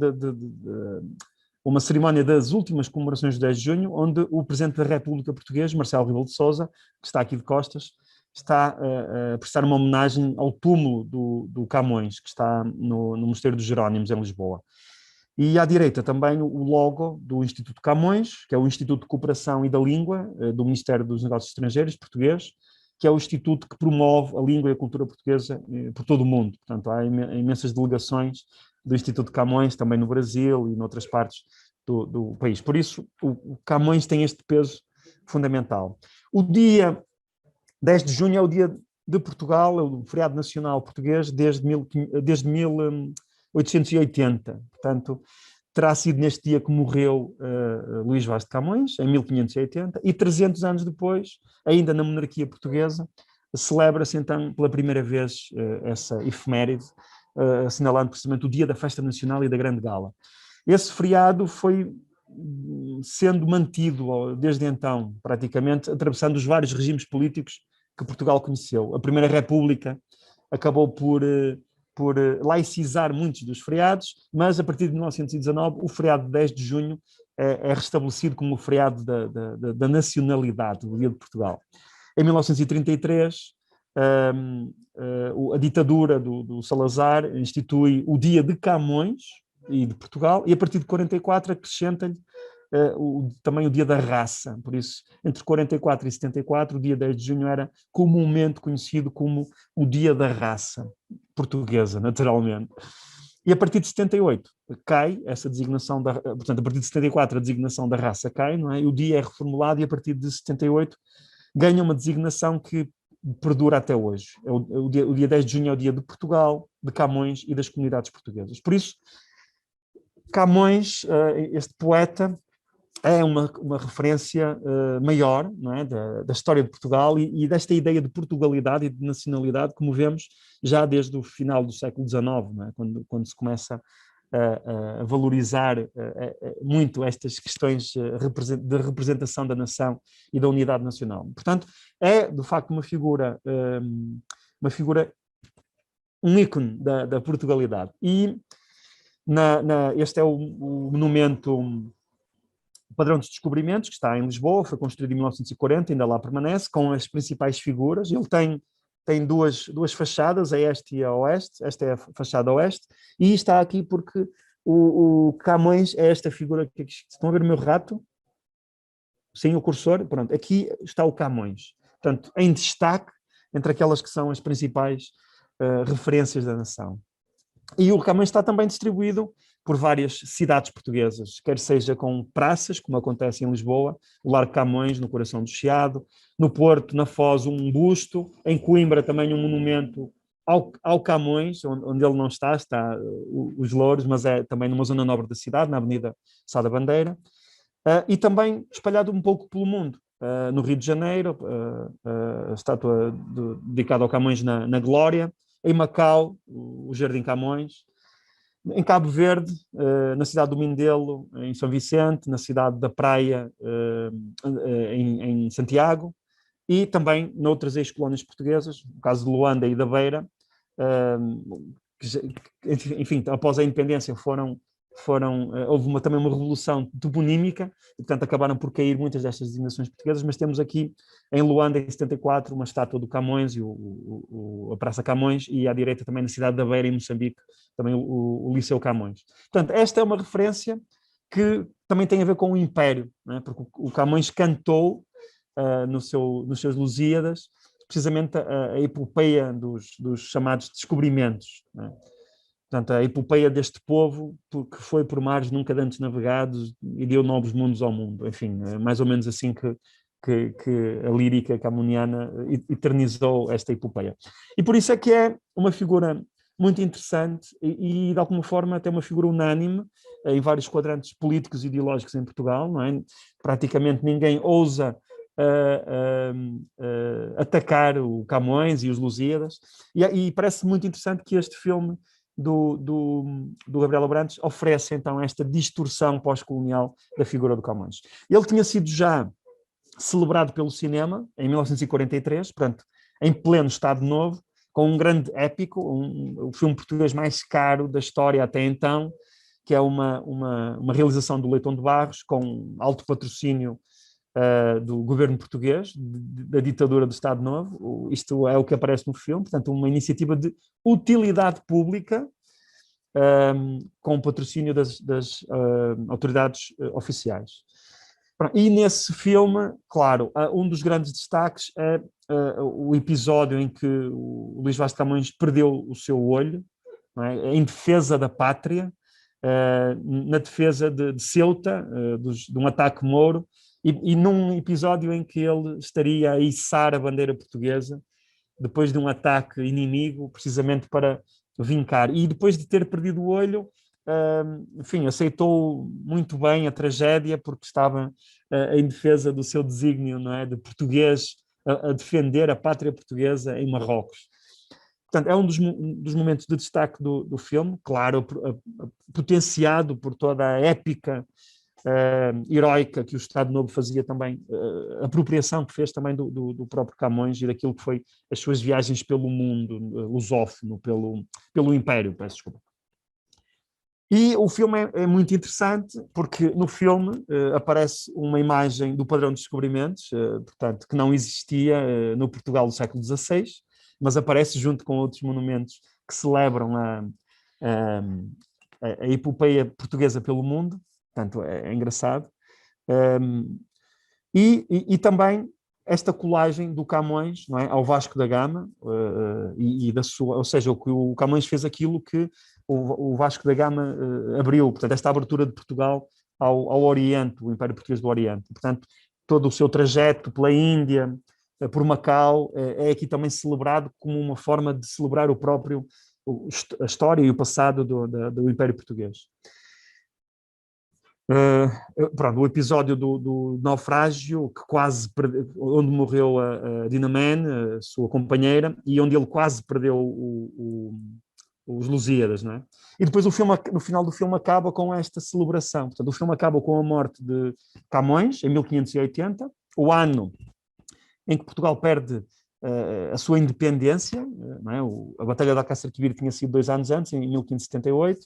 uma cerimónia das últimas comemorações do 10 de junho, onde o Presidente da República Portuguesa, Marcelo Rebelo de Sousa, que está aqui de costas, está a prestar uma homenagem ao túmulo do Camões, que está no Mosteiro dos Jerónimos, em Lisboa. E à direita também o logo do Instituto Camões, que é o Instituto de Cooperação e da Língua do Ministério dos Negócios Estrangeiros português, que é o instituto que promove a língua e a cultura portuguesa por todo o mundo. Portanto, há imensas delegações do Instituto Camões, também no Brasil e noutras partes do país. Por isso, o Camões tem este peso fundamental. O dia 10 de junho é o dia de Portugal, é o feriado nacional português desde 1880. Portanto, terá sido neste dia que morreu Luís Vaz de Camões, em 1580, e 300 anos depois, ainda na monarquia portuguesa, celebra-se então pela primeira vez essa efeméride, assinalando precisamente o dia da festa nacional e da grande gala. Esse feriado foi sendo mantido desde então, praticamente, atravessando os vários regimes políticos que Portugal conheceu. A Primeira República acabou por laicizar muitos dos feriados, mas a partir de 1919 o feriado de 10 de junho é restabelecido como o feriado da nacionalidade, o Dia de Portugal. Em 1933, a ditadura do Salazar institui o Dia de Camões e de Portugal, e a partir de 44 acrescenta-lhe também o Dia da Raça. Por isso, entre 44 e 74, o dia 10 de junho era comumente conhecido como o Dia da Raça portuguesa, naturalmente. E a partir de 78 cai essa designação, portanto, a partir de 74 a designação da raça cai, não é? E o dia é reformulado e a partir de 78 ganha uma designação que perdura até hoje. O dia 10 de junho é o dia de Portugal, de Camões e das comunidades portuguesas. Por isso, Camões, este poeta, é uma referência maior, não é? da história de Portugal e desta ideia de Portugalidade e de nacionalidade, como vemos já desde o final do século XIX, não é? Quando se começa a valorizar muito estas questões de representação da nação e da unidade nacional. Portanto, é, de facto, uma figura, um ícone da Portugalidade. E este é o monumento Padrão dos Descobrimentos, que está em Lisboa, foi construído em 1940, ainda lá permanece, com as principais figuras. Ele tem duas fachadas, a este e a oeste. Esta é a fachada oeste, e está aqui porque o Camões é esta figura que estão a ver o meu rato? Sim, o cursor, pronto, aqui está o Camões. Portanto, em destaque entre aquelas que são as principais referências da nação. E o Camões está também distribuído por várias cidades portuguesas, quer seja com praças, como acontece em Lisboa, o Largo Camões, no coração do Chiado, no Porto, na Foz, um busto, em Coimbra também um monumento ao Camões, onde ele não está os Louros, mas é também numa zona nobre da cidade, na Avenida Sá da Bandeira, e também espalhado um pouco pelo mundo. No Rio de Janeiro, a estátua dedicada ao Camões na Glória, em Macau, o Jardim Camões, em Cabo Verde, na cidade do Mindelo, em São Vicente, na cidade da Praia, em Santiago, e também noutras ex-colónias portuguesas, no caso de Luanda e da Beira, enfim, após a independência houve também uma revolução toponímica, e portanto acabaram por cair muitas destas designações portuguesas, mas temos aqui em Luanda, em 74, uma estátua do Camões, e a Praça Camões, e à direita também na cidade da Beira, em Moçambique, também o Liceu Camões. Portanto, esta é uma referência que também tem a ver com o Império, não é? Porque o Camões cantou nos seus Lusíadas precisamente a epopeia dos chamados descobrimentos, não é? Portanto, a epopeia deste povo que foi por mares nunca antes navegados e deu novos mundos ao mundo. Enfim, é mais ou menos assim que a lírica camoniana eternizou esta epopeia. E por isso é que é uma figura muito interessante e de alguma forma até uma figura unânime em vários quadrantes políticos e ideológicos em Portugal, não é? Praticamente ninguém ousa atacar o Camões e os Lusíadas, e parece muito interessante que este filme do Gabriel Abrantes oferece então esta distorção pós-colonial da figura do Camões. Ele tinha sido já celebrado pelo cinema em 1943, portanto, em pleno Estado Novo, com um grande épico, o filme português mais caro da história até então, que é uma realização do Leitão de Barros, com alto patrocínio do governo português, da ditadura do Estado Novo. Isto é o que aparece no filme, portanto, uma iniciativa de utilidade pública com patrocínio das autoridades oficiais. E nesse filme, claro, um dos grandes destaques é o episódio em que o Luís Vaz de Camões perdeu o seu olho, não é? Em defesa da pátria, na defesa de Ceuta, de um ataque mouro, e num episódio em que ele estaria a içar a bandeira portuguesa depois de um ataque inimigo, precisamente para vincar. E depois de ter perdido o olho, enfim, aceitou muito bem a tragédia, porque estava em defesa do seu desígnio, não é? De português, a defender a pátria portuguesa em Marrocos. Portanto, é um dos momentos de destaque do filme, claro, potenciado por toda a épica heroica que o Estado Novo fazia também, a apropriação que fez também do próprio Camões e daquilo que foi as suas viagens pelo mundo lusófono, pelo Império, peço desculpa. E o filme é muito interessante porque no filme aparece uma imagem do padrão de descobrimentos, portanto, que não existia no Portugal do século XVI, mas aparece junto com outros monumentos que celebram a epopeia portuguesa pelo mundo, portanto, é engraçado. E também esta colagem do Camões, não é, ao Vasco da Gama, e da sua, ou seja, o Camões fez aquilo que o Vasco da Gama abriu, portanto, esta abertura de Portugal ao Oriente, o Império Português do Oriente. Portanto, todo o seu trajeto pela Índia, por Macau, é aqui também celebrado como uma forma de celebrar a história e o passado do Império Português. Pronto, o episódio do naufrágio, onde morreu a Dinah Mann, a sua companheira, e onde ele quase perdeu os Lusíadas, não é? E depois no final do filme acaba com esta celebração. Portanto, o filme acaba com a morte de Camões, em 1580, o ano em que Portugal perde a sua independência, não é? A Batalha de Alcácer-Quibir tinha sido 2 anos antes, em 1578.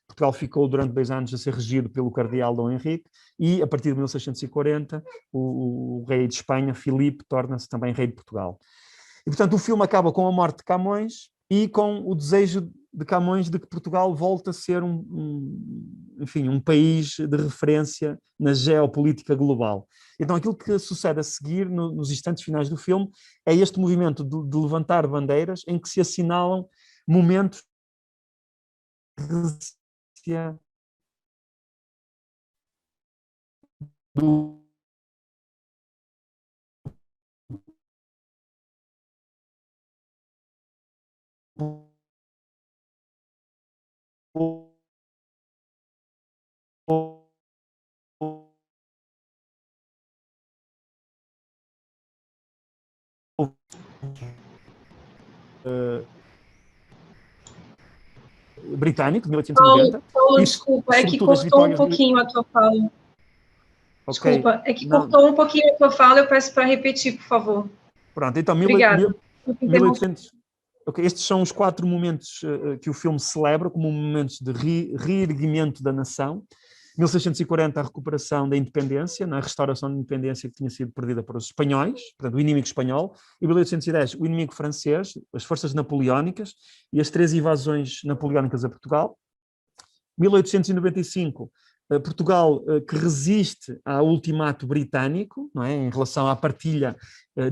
Portugal ficou durante 2 anos a ser regido pelo cardeal Dom Henrique e, a partir de 1640, o rei de Espanha, Filipe, torna-se também rei de Portugal. E, portanto, o filme acaba com a morte de Camões e com o desejo de Camões de que Portugal volte a ser um país de referência na geopolítica global. Então, aquilo que sucede a seguir, nos instantes finais do filme, é este movimento de levantar bandeiras em que se assinalam momentos do britânico, de 1890. Paulo, desculpa, é que cortou um pouquinho a tua fala. Desculpa, é que cortou um pouquinho a tua fala, eu peço para repetir, por favor. Pronto, então, 1800... Okay, estes são os 4 momentos que o filme celebra como momentos de reerguimento da nação. 1640, a recuperação da independência, a restauração da independência que tinha sido perdida por os espanhóis, portanto, o inimigo espanhol. E 1810, o inimigo francês, as forças napoleónicas e as 3 invasões napoleónicas a Portugal. 1895, Portugal que resiste ao ultimato britânico, não é, em relação à partilha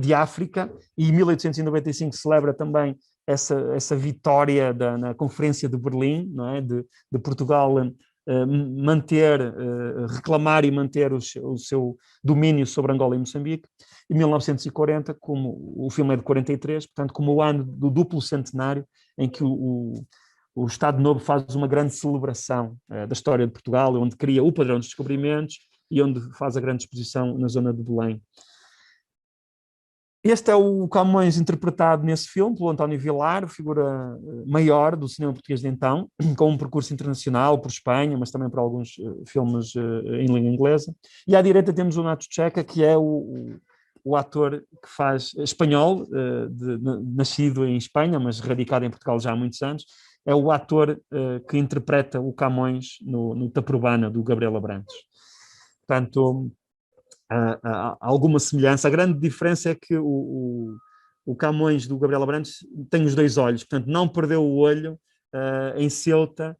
de África, e 1895 celebra também essa vitória na Conferência de Berlim, não é, de Portugal reclamar e manter o seu domínio sobre Angola e Moçambique. E 1940, como o filme é de 43, portanto, como o ano do duplo centenário em que o Estado Novo faz uma grande celebração da história de Portugal, onde cria o padrão dos descobrimentos e onde faz a grande exposição na zona de Belém. Este é o Camões interpretado nesse filme pelo António Vilar, figura maior do cinema português de então, com um percurso internacional por Espanha, mas também por alguns filmes em língua inglesa. E à direita temos o Nacho Checa, que é o ator que faz espanhol, nascido em Espanha, mas radicado em Portugal já há muitos anos. É o ator que interpreta o Camões no Taprobana, do Gabriel Abrantes. Portanto, há alguma semelhança. A grande diferença é que o Camões do Gabriel Abrantes tem os 2 olhos, portanto não perdeu o olho em Ceuta,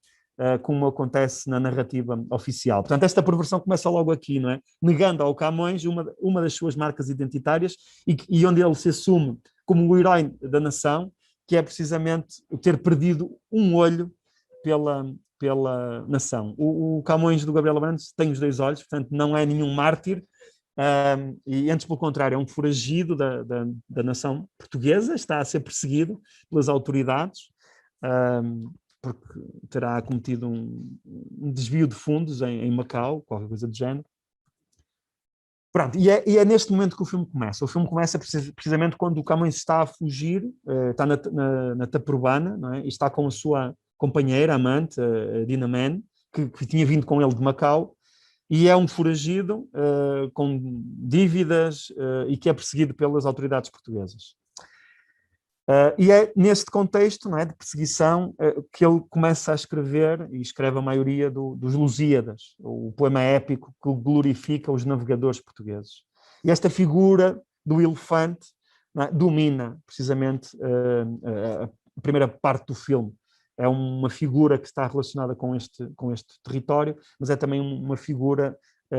como acontece na narrativa oficial. Portanto, esta perversão começa logo aqui, não é? Negando ao Camões uma das suas marcas identitárias e onde ele se assume como o herói da nação, que é precisamente ter perdido um olho pela nação. O Camões do Gabriel Abrantes tem os 2 olhos, portanto não é nenhum mártir, e antes pelo contrário, é um foragido da nação portuguesa, está a ser perseguido pelas autoridades, porque terá cometido um desvio de fundos em Macau, qualquer coisa do género. Pronto, e é neste momento que o filme começa. O filme começa precisamente quando o Camões está a fugir, está na Taprobana, não é? E está com a sua companheira, amante, a Dinah Mann, que tinha vindo com ele de Macau, e é um foragido com dívidas e que é perseguido pelas autoridades portuguesas. E é neste contexto, não é, de perseguição que ele começa a escrever, e escreve a maioria dos Lusíadas, o poema épico que glorifica os navegadores portugueses. E esta figura do elefante, não é, domina precisamente a primeira parte do filme. É uma figura que está relacionada com este território, mas é também uma figura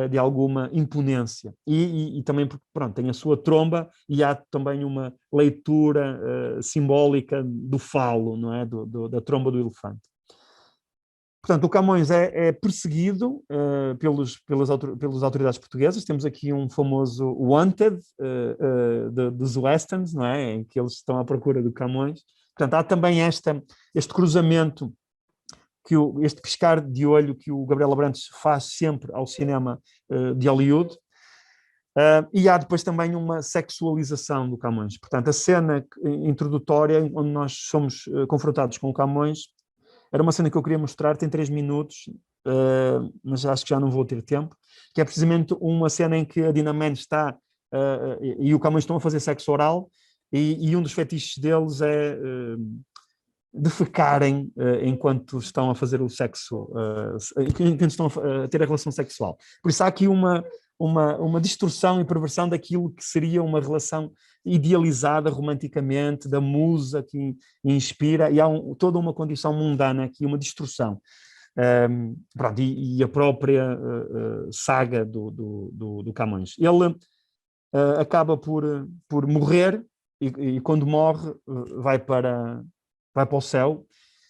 de alguma imponência. E também, pronto, tem a sua tromba e há também uma leitura simbólica do falo, não é? Da tromba do elefante. Portanto, o Camões é perseguido pelas autoridades portuguesas. Temos aqui um famoso Wanted dos westerns, não é? Em que eles estão à procura do Camões. Portanto, há também este cruzamento, este piscar de olho que o Gabriel Abrantes faz sempre ao cinema de Hollywood. E há depois também uma sexualização do Camões. Portanto, a cena introdutória, onde nós somos confrontados com o Camões, era uma cena que eu queria mostrar, tem 3 minutos, mas acho que já não vou ter tempo, que é precisamente uma cena em que a Dinah Mann está e o Camões estão a fazer sexo oral, e um dos fetiches deles é defecarem enquanto estão a fazer o sexo, enquanto estão a ter a relação sexual. Por isso há aqui uma distorção e perversão daquilo que seria uma relação idealizada romanticamente, da musa que inspira, e há toda uma condição mundana aqui, uma distorção. Pronto, e a própria saga do Camões. Ele acaba por morrer, e quando morre vai para o céu,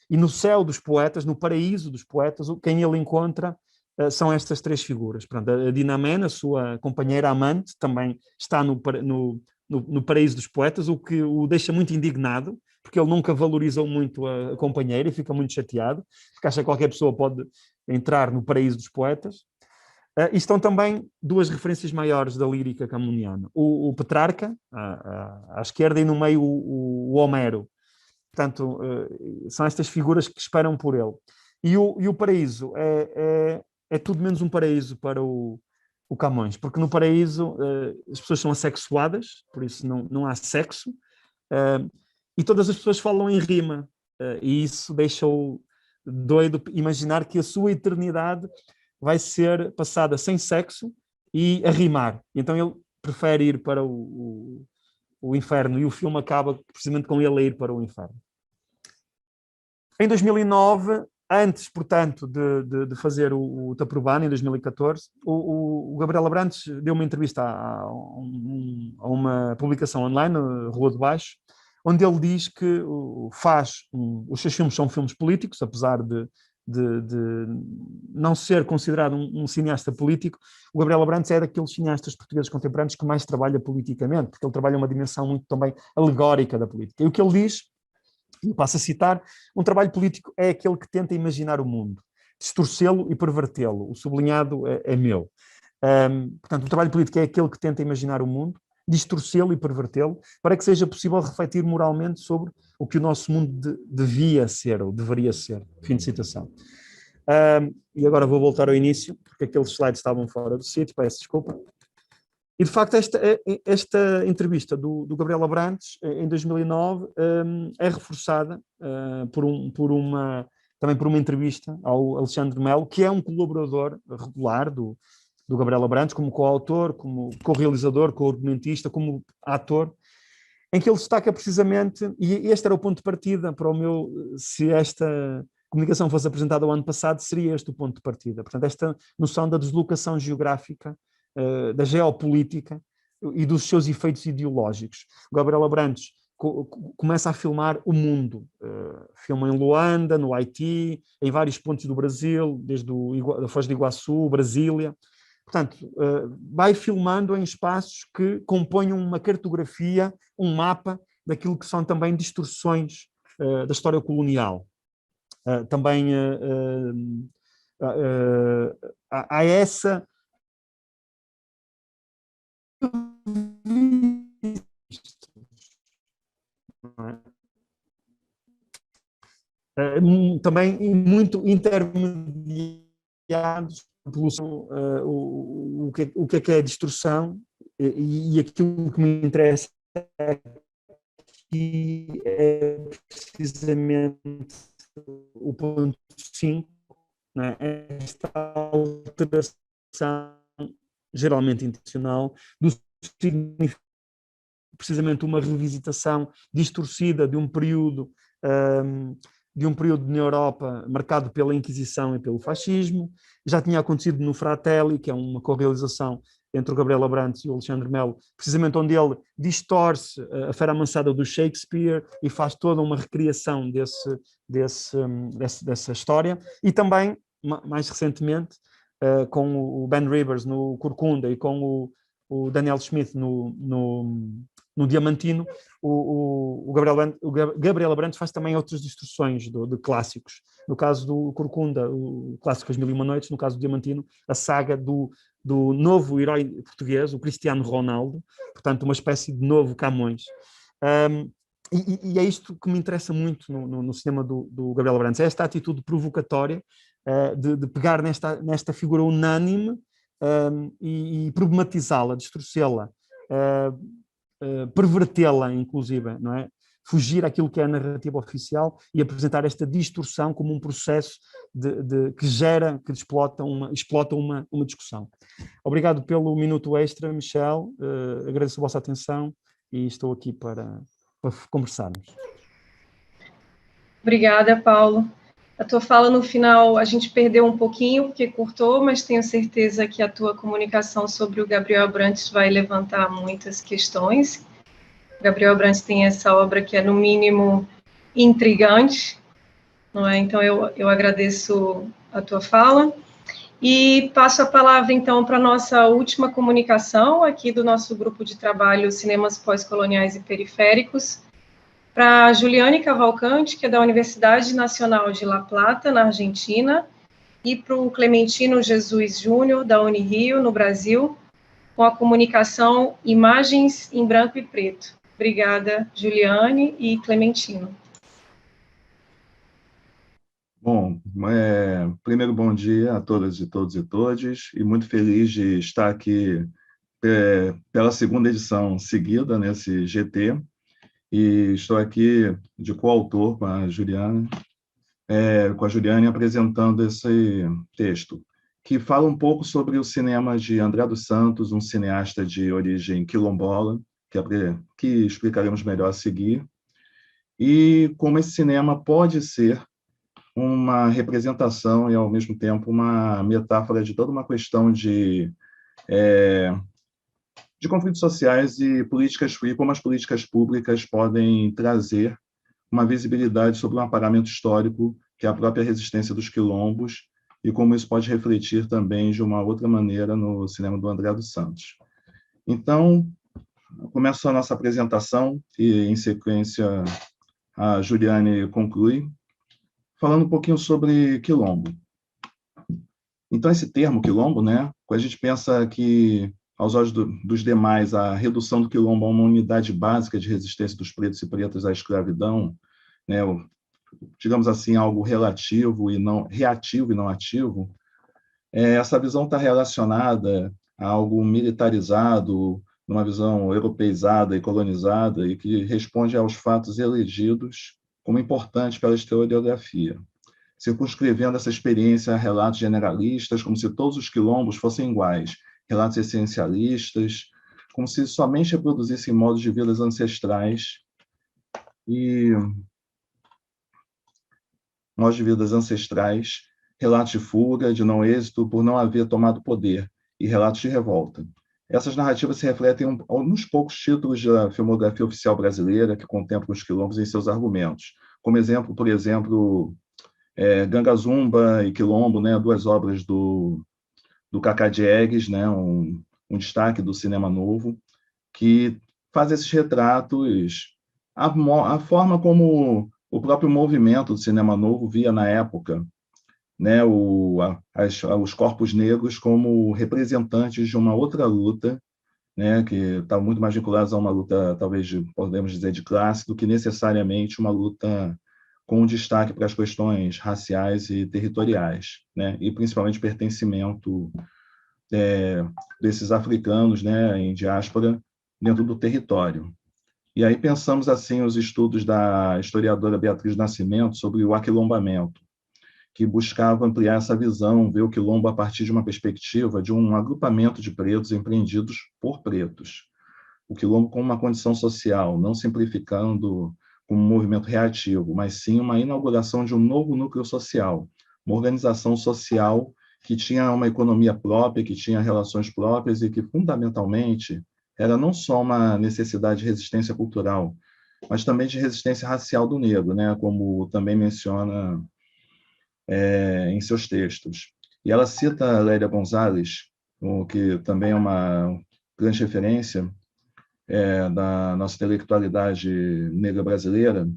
e no céu dos poetas, no paraíso dos poetas, quem ele encontra são estas 3 figuras. Pronto, a Dinah Mann, a sua companheira amante, também está no paraíso dos poetas, o que o deixa muito indignado, porque ele nunca valorizou muito a companheira e fica muito chateado, porque acha que qualquer pessoa pode entrar no paraíso dos poetas. E estão também 2 referências maiores da lírica camoniana. O Petrarca, à esquerda, e no meio o Homero. Portanto, são estas figuras que esperam por ele. E o paraíso é tudo menos um paraíso para o Camões, porque no paraíso as pessoas são assexuadas, por isso não há sexo, e todas as pessoas falam em rima, e isso deixa-o doido imaginar que a sua eternidade vai ser passada sem sexo e a rimar. Então ele prefere ir para o inferno, e o filme acaba precisamente com ele a ir para o inferno. Em 2009, antes, portanto, de fazer o Taprobana, em 2014, o Gabriel Abrantes deu uma entrevista a uma publicação online, Rua de Baixo, onde ele diz que os seus filmes são filmes políticos, apesar de não ser considerado um cineasta político. O Gabriel Abrantes é daqueles cineastas portugueses contemporâneos que mais trabalha politicamente, porque ele trabalha uma dimensão muito também alegórica da política. E o que ele diz, e passo a citar: um trabalho político é aquele que tenta imaginar o mundo, distorcê-lo e pervertê-lo. O sublinhado é meu. Portanto, o trabalho político é aquele que tenta imaginar o mundo, distorcê-lo e pervertê-lo, para que seja possível refletir moralmente sobre o que o nosso mundo devia ser, ou deveria ser. Fim de citação. E agora vou voltar ao início, porque aqueles slides estavam fora do sítio, peço desculpa. E, de facto, esta entrevista do Gabriel Abrantes, em 2009, é reforçada também por uma entrevista ao Alexandre Melo, que é um colaborador regular do Gabriel Abrantes, como coautor, como co-realizador, co-argumentista, como ator, em que ele destaca precisamente, e este era o ponto de partida para se esta comunicação fosse apresentada o ano passado, seria este o ponto de partida. Portanto, esta noção da deslocação geográfica, da geopolítica e dos seus efeitos ideológicos. O Gabriel Abrantes começa a filmar o mundo. Filma em Luanda, no Haiti, em vários pontos do Brasil, desde a Foz do Iguaçu, Brasília. Portanto, vai filmando em espaços que compõem uma cartografia, um mapa daquilo que são também distorções da história colonial. Também há essa também muito intermediados poluição, o que é a destruição, e aquilo que me interessa aqui é precisamente o ponto 5, né? Esta alteração geralmente intencional do significado, precisamente uma revisitação distorcida de um período na Europa marcado pela Inquisição e pelo fascismo. Já tinha acontecido no Fratelli, que é uma co-realização entre o Gabriel Abrantes e o Alexandre Melo, precisamente onde ele distorce a Fera Amansada do Shakespeare e faz toda uma recriação dessa história. E também, mais recentemente, com o Ben Rivers no Corcunda e com o Daniel Smith no Diamantino, o Gabriel Abrantes faz também outras distorções de clássicos. No caso do Corcunda, o clássico As Mil e Uma Noites; no caso do Diamantino, a saga do novo herói português, o Cristiano Ronaldo, portanto uma espécie de novo Camões. E é isto que me interessa muito no cinema do Gabriel Abrantes, é esta atitude provocatória de pegar nesta figura unânime e problematizá-la, distorcê-la, pervertê-la, inclusive, não é? Fugir àquilo que é a narrativa oficial e apresentar esta distorção como um processo que explota uma discussão. Obrigado pelo minuto extra, Michel. Agradeço a vossa atenção e estou aqui para conversarmos. Obrigada, Paulo. A tua fala no final a gente perdeu um pouquinho, porque cortou, mas tenho certeza que a tua comunicação sobre o Gabriel Abrantes vai levantar muitas questões. O Gabriel Abrantes tem essa obra que é, no mínimo, intrigante, não é? Então, eu agradeço a tua fala. E passo a palavra, então, para a nossa última comunicação aqui do nosso grupo de trabalho Cinemas Pós-Coloniais e Periféricos, para a Juliane Cavalcante, que é da Universidade Nacional de La Plata, na Argentina, e para o Clementino Jesus Júnior, da Unirio, no Brasil, com a comunicação Imagens em Branco e Preto. Obrigada, Juliane e Clementino. Bom, primeiro bom dia a todas e todos e todes, e muito feliz de estar aqui pela segunda edição seguida nesse GT, e estou aqui de coautor com a Juliane, apresentando esse texto, que fala um pouco sobre o cinema de André dos Santos, um cineasta de origem quilombola, que explicaremos melhor a seguir, e como esse cinema pode ser uma representação e, ao mesmo tempo, uma metáfora de toda uma questão de conflitos sociais e políticas, e como as políticas públicas podem trazer uma visibilidade sobre um aparamento histórico, que é a própria resistência dos quilombos, e como isso pode refletir também de uma outra maneira no cinema do André dos Santos. Então, começo a nossa apresentação, e, em sequência, a Juliane conclui, falando um pouquinho sobre quilombo. Então, esse termo quilombo, né, quando a gente pensa que, aos olhos dos demais, a redução do quilombo a uma unidade básica de resistência dos pretos e pretas à escravidão, né, digamos assim, algo reativo e não ativo, essa visão está relacionada a algo militarizado, numa visão europeizada e colonizada, e que responde aos fatos elegidos como importantes pela historiografia, circunscrevendo essa experiência a relatos generalistas, como se todos os quilombos fossem iguais, relatos essencialistas, como se somente reproduzissem modos de vidas ancestrais relatos de fuga, de não êxito por não haver tomado poder, e relatos de revolta. Essas narrativas se refletem nos poucos títulos da filmografia oficial brasileira que contemplam os quilombos em seus argumentos. Como exemplo, por exemplo, Ganga Zumba e Quilombo, né, duas obras do Cacá Diegues, né, um destaque do cinema novo, que faz esses retratos, a forma como o próprio movimento do cinema novo via na época, né, os corpos negros como representantes de uma outra luta, né, que está muito mais vinculados a uma luta, talvez podemos dizer, de classe, do que necessariamente uma luta com destaque para as questões raciais e territoriais, né? E principalmente pertencimento desses africanos, né, em diáspora dentro do território. E aí pensamos assim os estudos da historiadora Beatriz Nascimento sobre o aquilombamento, que buscava ampliar essa visão, ver o quilombo a partir de uma perspectiva de um agrupamento de pretos empreendidos por pretos. O quilombo como uma condição social, não simplificando como um movimento reativo, mas sim uma inauguração de um novo núcleo social, uma organização social que tinha uma economia própria, que tinha relações próprias e que, fundamentalmente, era não só uma necessidade de resistência cultural, mas também de resistência racial do negro, né? Como também menciona em seus textos. E ela cita Lélia Gonzalez, que também é uma grande referência da nossa intelectualidade negra brasileira,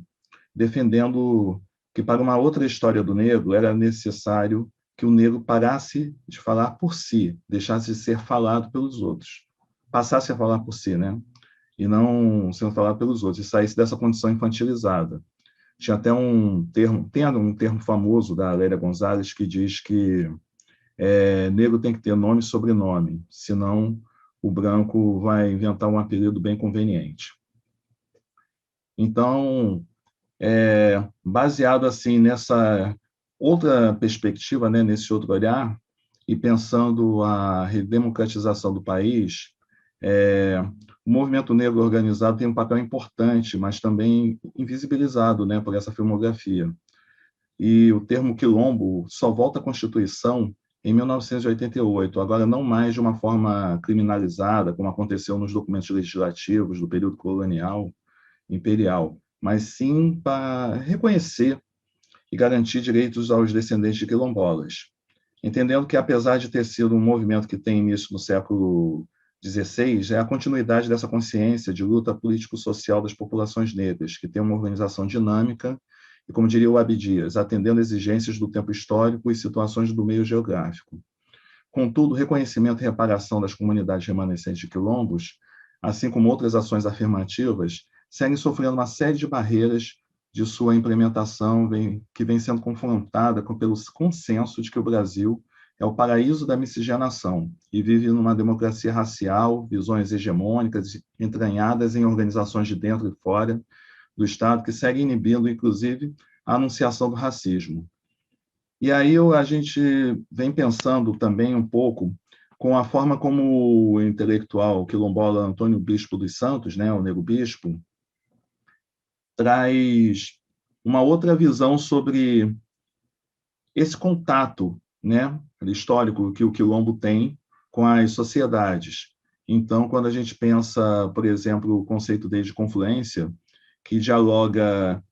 defendendo que para uma outra história do negro era necessário que o negro parasse de falar por si, deixasse de ser falado pelos outros, passasse a falar por si, né? E não sendo falado pelos outros, e saísse dessa condição infantilizada. Tinha até um termo famoso da Lélia Gonzalez que diz que negro tem que ter nome e sobrenome, senão o branco vai inventar um apelido bem conveniente. Então, baseado assim nessa outra perspectiva, né, nesse outro olhar, e pensando a redemocratização do país, o movimento negro organizado tem um papel importante, mas também invisibilizado, né, por essa filmografia. E o termo quilombo só volta à Constituição em 1988, agora não mais de uma forma criminalizada, como aconteceu nos documentos legislativos do período colonial, imperial, mas sim para reconhecer e garantir direitos aos descendentes de quilombolas. Entendendo que, apesar de ter sido um movimento que tem início no século XVI, é a continuidade dessa consciência de luta político-social das populações negras, que tem uma organização dinâmica e, como diria o Abdias, atendendo exigências do tempo histórico e situações do meio geográfico. Contudo, o reconhecimento e reparação das comunidades remanescentes de quilombos, assim como outras ações afirmativas, seguem sofrendo uma série de barreiras de sua implementação, que vem sendo confrontada pelo consenso de que o Brasil é o paraíso da miscigenação e vive numa democracia racial, visões hegemônicas entranhadas em organizações de dentro e fora do Estado, que seguem inibindo, inclusive, a anunciação do racismo. E aí a gente vem pensando também um pouco com a forma como o intelectual quilombola Antônio Bispo dos Santos, né, o Negro Bispo, traz uma outra visão sobre esse contato, né, histórico que o quilombo tem com as sociedades. Então, quando a gente pensa, por exemplo, o conceito dele de confluência, que dialoga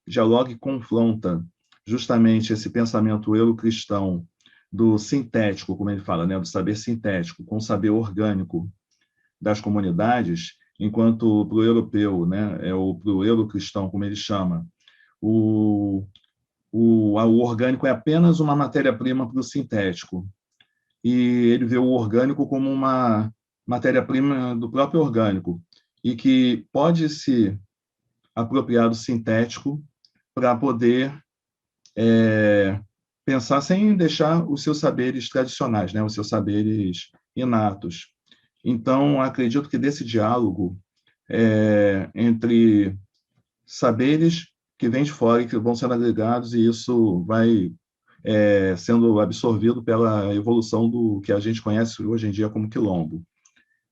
e confronta justamente esse pensamento eurocristão do sintético, como ele fala, né, do saber sintético, com o saber orgânico das comunidades, enquanto para o europeu, né, ou para o eurocristão, como ele chama, o orgânico é apenas uma matéria-prima para o sintético, e ele vê o orgânico como uma matéria-prima do próprio orgânico, e que pode se apropriar do sintético para poder pensar sem deixar os seus saberes tradicionais, né, os seus saberes inatos. Então, acredito que desse diálogo entre saberes que vêm de fora e que vão sendo agregados, e isso vai sendo absorvido pela evolução do que a gente conhece hoje em dia como quilombo.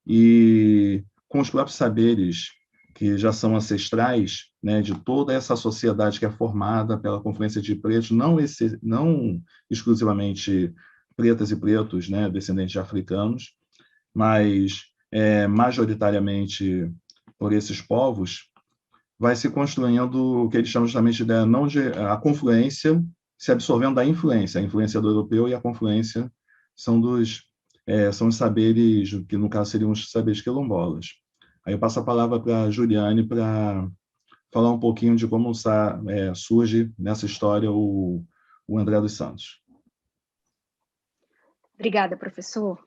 E com os próprios saberes que já são ancestrais, né, de toda essa sociedade que é formada pela confluência de pretos, não exclusivamente pretas e pretos, né, descendentes de africanos, mas majoritariamente por esses povos, vai se construindo o que eles chamam justamente a confluência, se absorvendo da influência. A influência do europeu e a confluência são os saberes, que no caso seriam os saberes quilombolas. Aí eu passo a palavra para a Juliane para falar um pouquinho de como surge nessa história o André dos Santos. Obrigada, professor.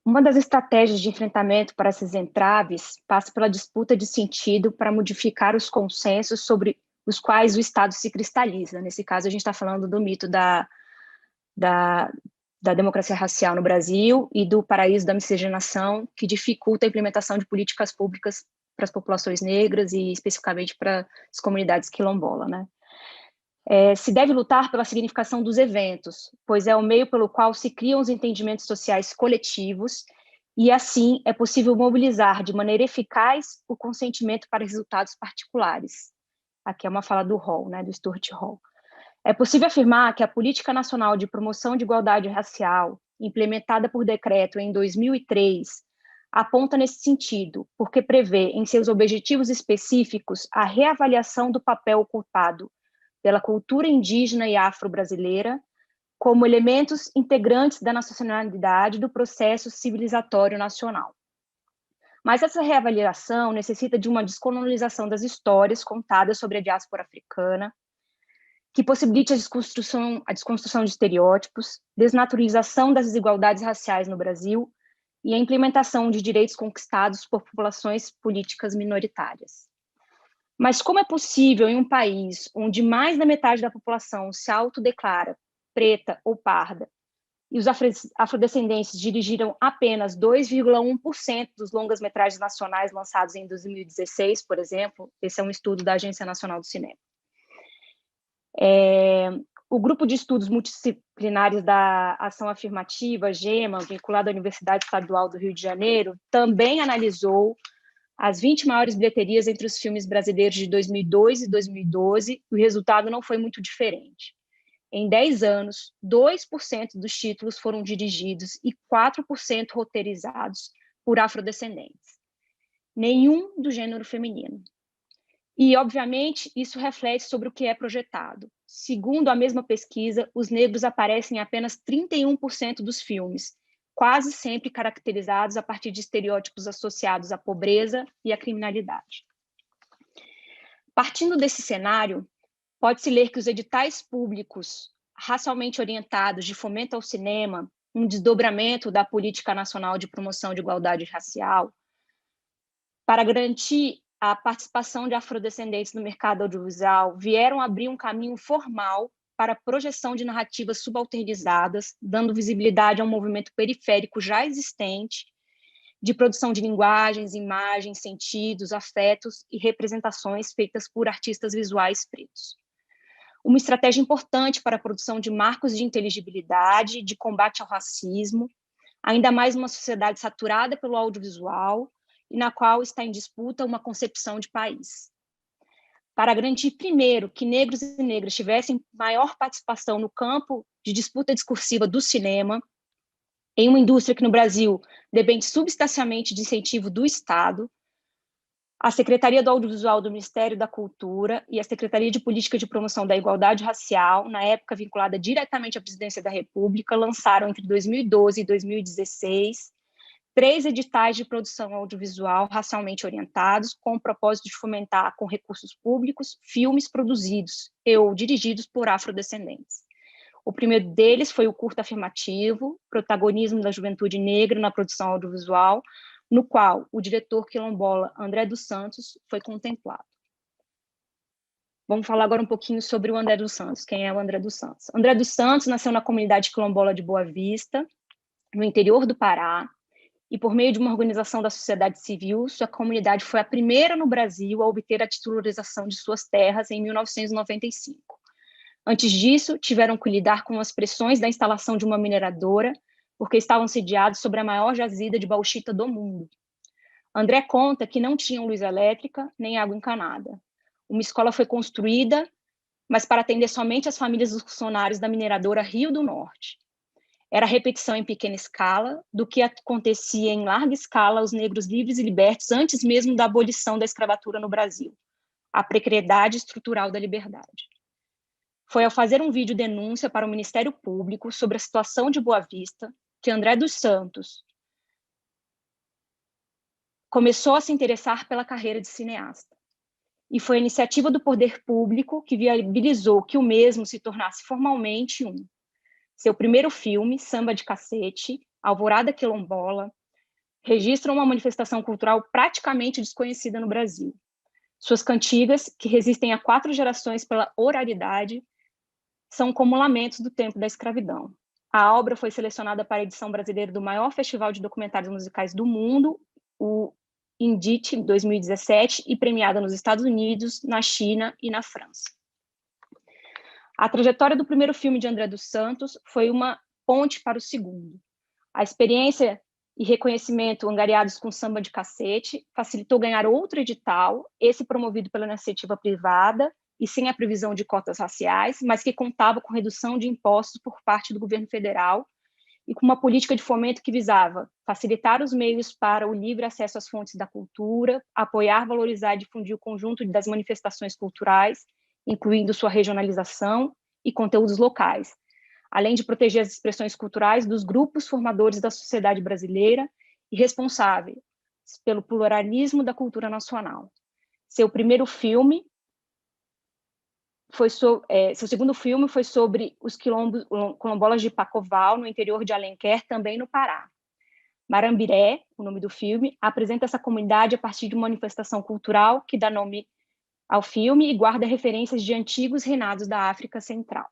Uma das estratégias de enfrentamento para essas entraves passa pela disputa de sentido para modificar os consensos sobre os quais o Estado se cristaliza. Nesse caso, a gente está falando do mito da democracia racial no Brasil e do paraíso da miscigenação, que dificulta a implementação de políticas públicas para as populações negras e especificamente para as comunidades quilombolas, né? Se deve lutar pela significação dos eventos, pois é o meio pelo qual se criam os entendimentos sociais coletivos e, assim, é possível mobilizar de maneira eficaz o consentimento para resultados particulares. Aqui é uma fala do Hall, né, do Stuart Hall. É possível afirmar que a Política Nacional de Promoção de Igualdade Racial, implementada por decreto em 2003, aponta nesse sentido, porque prevê em seus objetivos específicos a reavaliação do papel ocupado pela cultura indígena e afro-brasileira como elementos integrantes da nacionalidade do processo civilizatório nacional. Mas essa reavaliação necessita de uma descolonização das histórias contadas sobre a diáspora africana, que possibilite a desconstrução de estereótipos, desnaturalização das desigualdades raciais no Brasil e a implementação de direitos conquistados por populações políticas minoritárias. Mas como é possível em um país onde mais da metade da população se autodeclara preta ou parda e os afrodescendentes dirigiram apenas 2,1% dos longas-metragens nacionais lançados em 2016, por exemplo? Esse é um estudo da Agência Nacional do Cinema. O grupo de estudos multidisciplinares da Ação Afirmativa, GEMA, vinculado à Universidade Estadual do Rio de Janeiro, também analisou as 20 maiores bilheterias entre os filmes brasileiros de 2002 e 2012, e o resultado não foi muito diferente. Em 10 anos, 2% dos títulos foram dirigidos e 4% roteirizados por afrodescendentes. Nenhum do gênero feminino. E, obviamente, isso reflete sobre o que é projetado. Segundo a mesma pesquisa, os negros aparecem em apenas 31% dos filmes, quase sempre caracterizados a partir de estereótipos associados à pobreza e à criminalidade. Partindo desse cenário, pode-se ler que os editais públicos racialmente orientados de fomento ao cinema, um desdobramento da Política Nacional de Promoção de Igualdade Racial, para garantir a participação de afrodescendentes no mercado audiovisual, vieram abrir um caminho formal para a projeção de narrativas subalternizadas, dando visibilidade a um movimento periférico já existente de produção de linguagens, imagens, sentidos, afetos e representações feitas por artistas visuais pretos. Uma estratégia importante para a produção de marcos de inteligibilidade, de combate ao racismo, ainda mais numa sociedade saturada pelo audiovisual e na qual está em disputa uma concepção de país. Para garantir, primeiro, que negros e negras tivessem maior participação no campo de disputa discursiva do cinema, em uma indústria que no Brasil depende substancialmente de incentivo do Estado, a Secretaria do Audiovisual do Ministério da Cultura e a Secretaria de Política de Promoção da Igualdade Racial, na época vinculada diretamente à Presidência da República, lançaram entre 2012 e 2016 3 editais de produção audiovisual racialmente orientados, com o propósito de fomentar com recursos públicos filmes produzidos e ou dirigidos por afrodescendentes. O primeiro deles foi o curta afirmativo, Protagonismo da Juventude Negra na Produção Audiovisual, no qual o diretor quilombola André dos Santos foi contemplado. Vamos falar agora um pouquinho sobre o André dos Santos. Quem é o André dos Santos? André dos Santos nasceu na comunidade quilombola de Boa Vista, no interior do Pará, e por meio de uma organização da sociedade civil, sua comunidade foi a primeira no Brasil a obter a titularização de suas terras em 1995. Antes disso, tiveram que lidar com as pressões da instalação de uma mineradora, porque estavam sediados sobre a maior jazida de bauxita do mundo. André conta que não tinham luz elétrica nem água encanada. Uma escola foi construída, mas para atender somente as famílias dos funcionários da mineradora Rio do Norte. Era repetição em pequena escala do que acontecia em larga escala aos negros livres e libertos antes mesmo da abolição da escravatura no Brasil, a precariedade estrutural da liberdade. Foi ao fazer um vídeo denúncia para o Ministério Público sobre a situação de Boa Vista que André dos Santos começou a se interessar pela carreira de cineasta. E foi a iniciativa do poder público que viabilizou que o mesmo se tornasse formalmente um. Seu primeiro filme, Samba de Cacete, Alvorada Quilombola, registra uma manifestação cultural praticamente desconhecida no Brasil. Suas cantigas, que resistem a 4 gerações pela oralidade, são como lamentos do tempo da escravidão. A obra foi selecionada para a edição brasileira do maior festival de documentários musicais do mundo, o Indit 2017, e premiada nos Estados Unidos, na China e na França. A trajetória do primeiro filme de André dos Santos foi uma ponte para o segundo. A experiência e reconhecimento angariados com Samba de Cacete facilitou ganhar outro edital, esse promovido pela iniciativa privada e sem a previsão de cotas raciais, mas que contava com redução de impostos por parte do governo federal e com uma política de fomento que visava facilitar os meios para o livre acesso às fontes da cultura, apoiar, valorizar e difundir o conjunto das manifestações culturais, incluindo sua regionalização e conteúdos locais, além de proteger as expressões culturais dos grupos formadores da sociedade brasileira e responsáveis pelo pluralismo da cultura nacional. Seu segundo filme foi sobre os quilombolas de Pacoval, no interior de Alenquer, também no Pará. Marambiré, o nome do filme, apresenta essa comunidade a partir de uma manifestação cultural que dá nome ao filme e guarda referências de antigos reinados da África Central.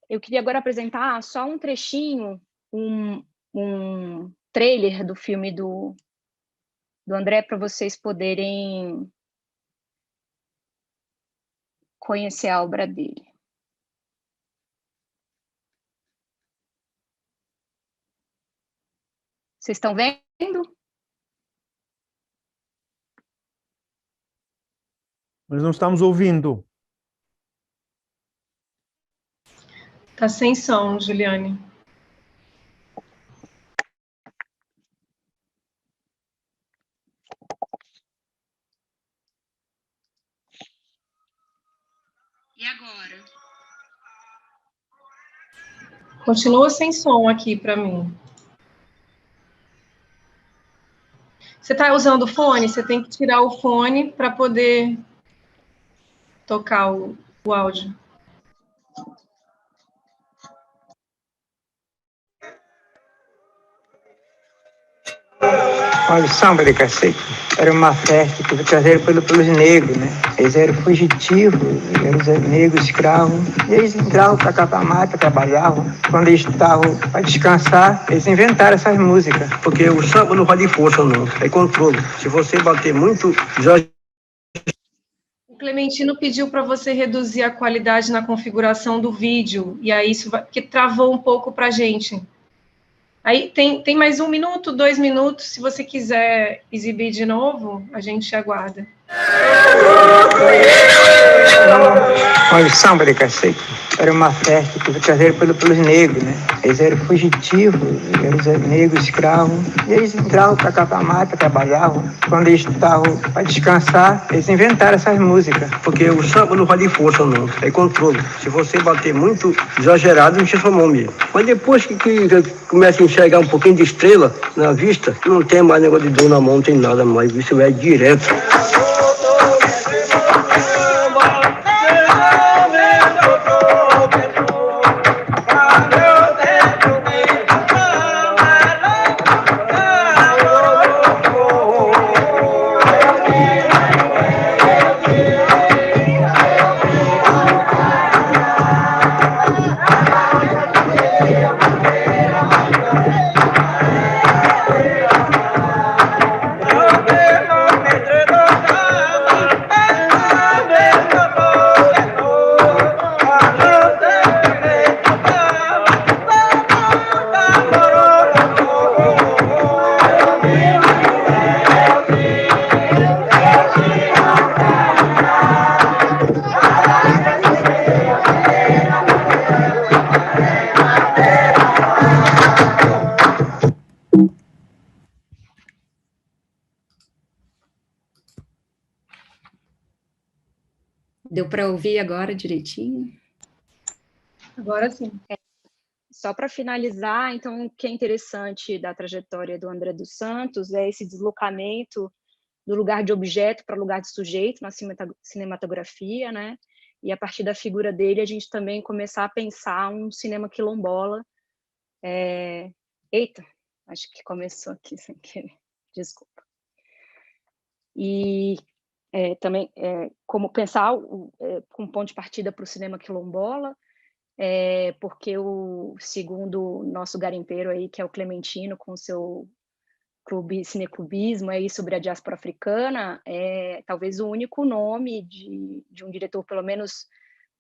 Eu queria agora apresentar só um trechinho, um trailer do filme do André, para vocês poderem conhecer a obra dele. Vocês estão vendo? Mas não estamos ouvindo. Está sem som, Juliane. E agora? Continua sem som aqui para mim. Você está usando o fone? Você tem que tirar o fone para poder tocar o áudio. Olha, o Samba de Cacete era uma festa que foi trazida pelos negros, né? Eles eram fugitivos, eram negros escravos. E eles entravam para cá para a mata, trabalhavam. Quando eles estavam para descansar, eles inventaram essas músicas. Porque o samba não vai de força, não. É controle. Se você bater muito, já... O Clementino pediu para você reduzir a qualidade na configuração do vídeo. E aí isso vai, porque travou um pouco para a gente. Aí tem mais 1 minuto, 2 minutos. Se você quiser exibir de novo, a gente aguarda. Olha, o Samba de Cacete era uma festa que foi trazida pelos negros, né? Eles eram fugitivos, eram negros escravos. E eles entravam para cá para a mata, trabalhavam. Quando eles estavam para descansar, eles inventaram essas músicas. Porque o samba não vai de força, não. É controle. Se você bater muito exagerado, enche sua mão mesmo. Mas depois que começa a enxergar um pouquinho de estrela na vista, não tem mais negócio de dor na mão, não tem nada mais. Isso é direto. Deu para ouvir agora direitinho? Agora sim. Só para finalizar, então, o que é interessante da trajetória do André dos Santos é esse deslocamento do lugar de objeto para lugar de sujeito na cinematografia, né? E a partir da figura dele, a gente também começar a pensar um cinema quilombola. Eita, acho que começou aqui sem querer, desculpa. e também como pensar com ponto de partida para o cinema quilombola, porque segundo o nosso garimpeiro aí, que é o Clementino, com o seu cineclubismo aí sobre a diáspora africana, é talvez o único nome de um diretor, pelo menos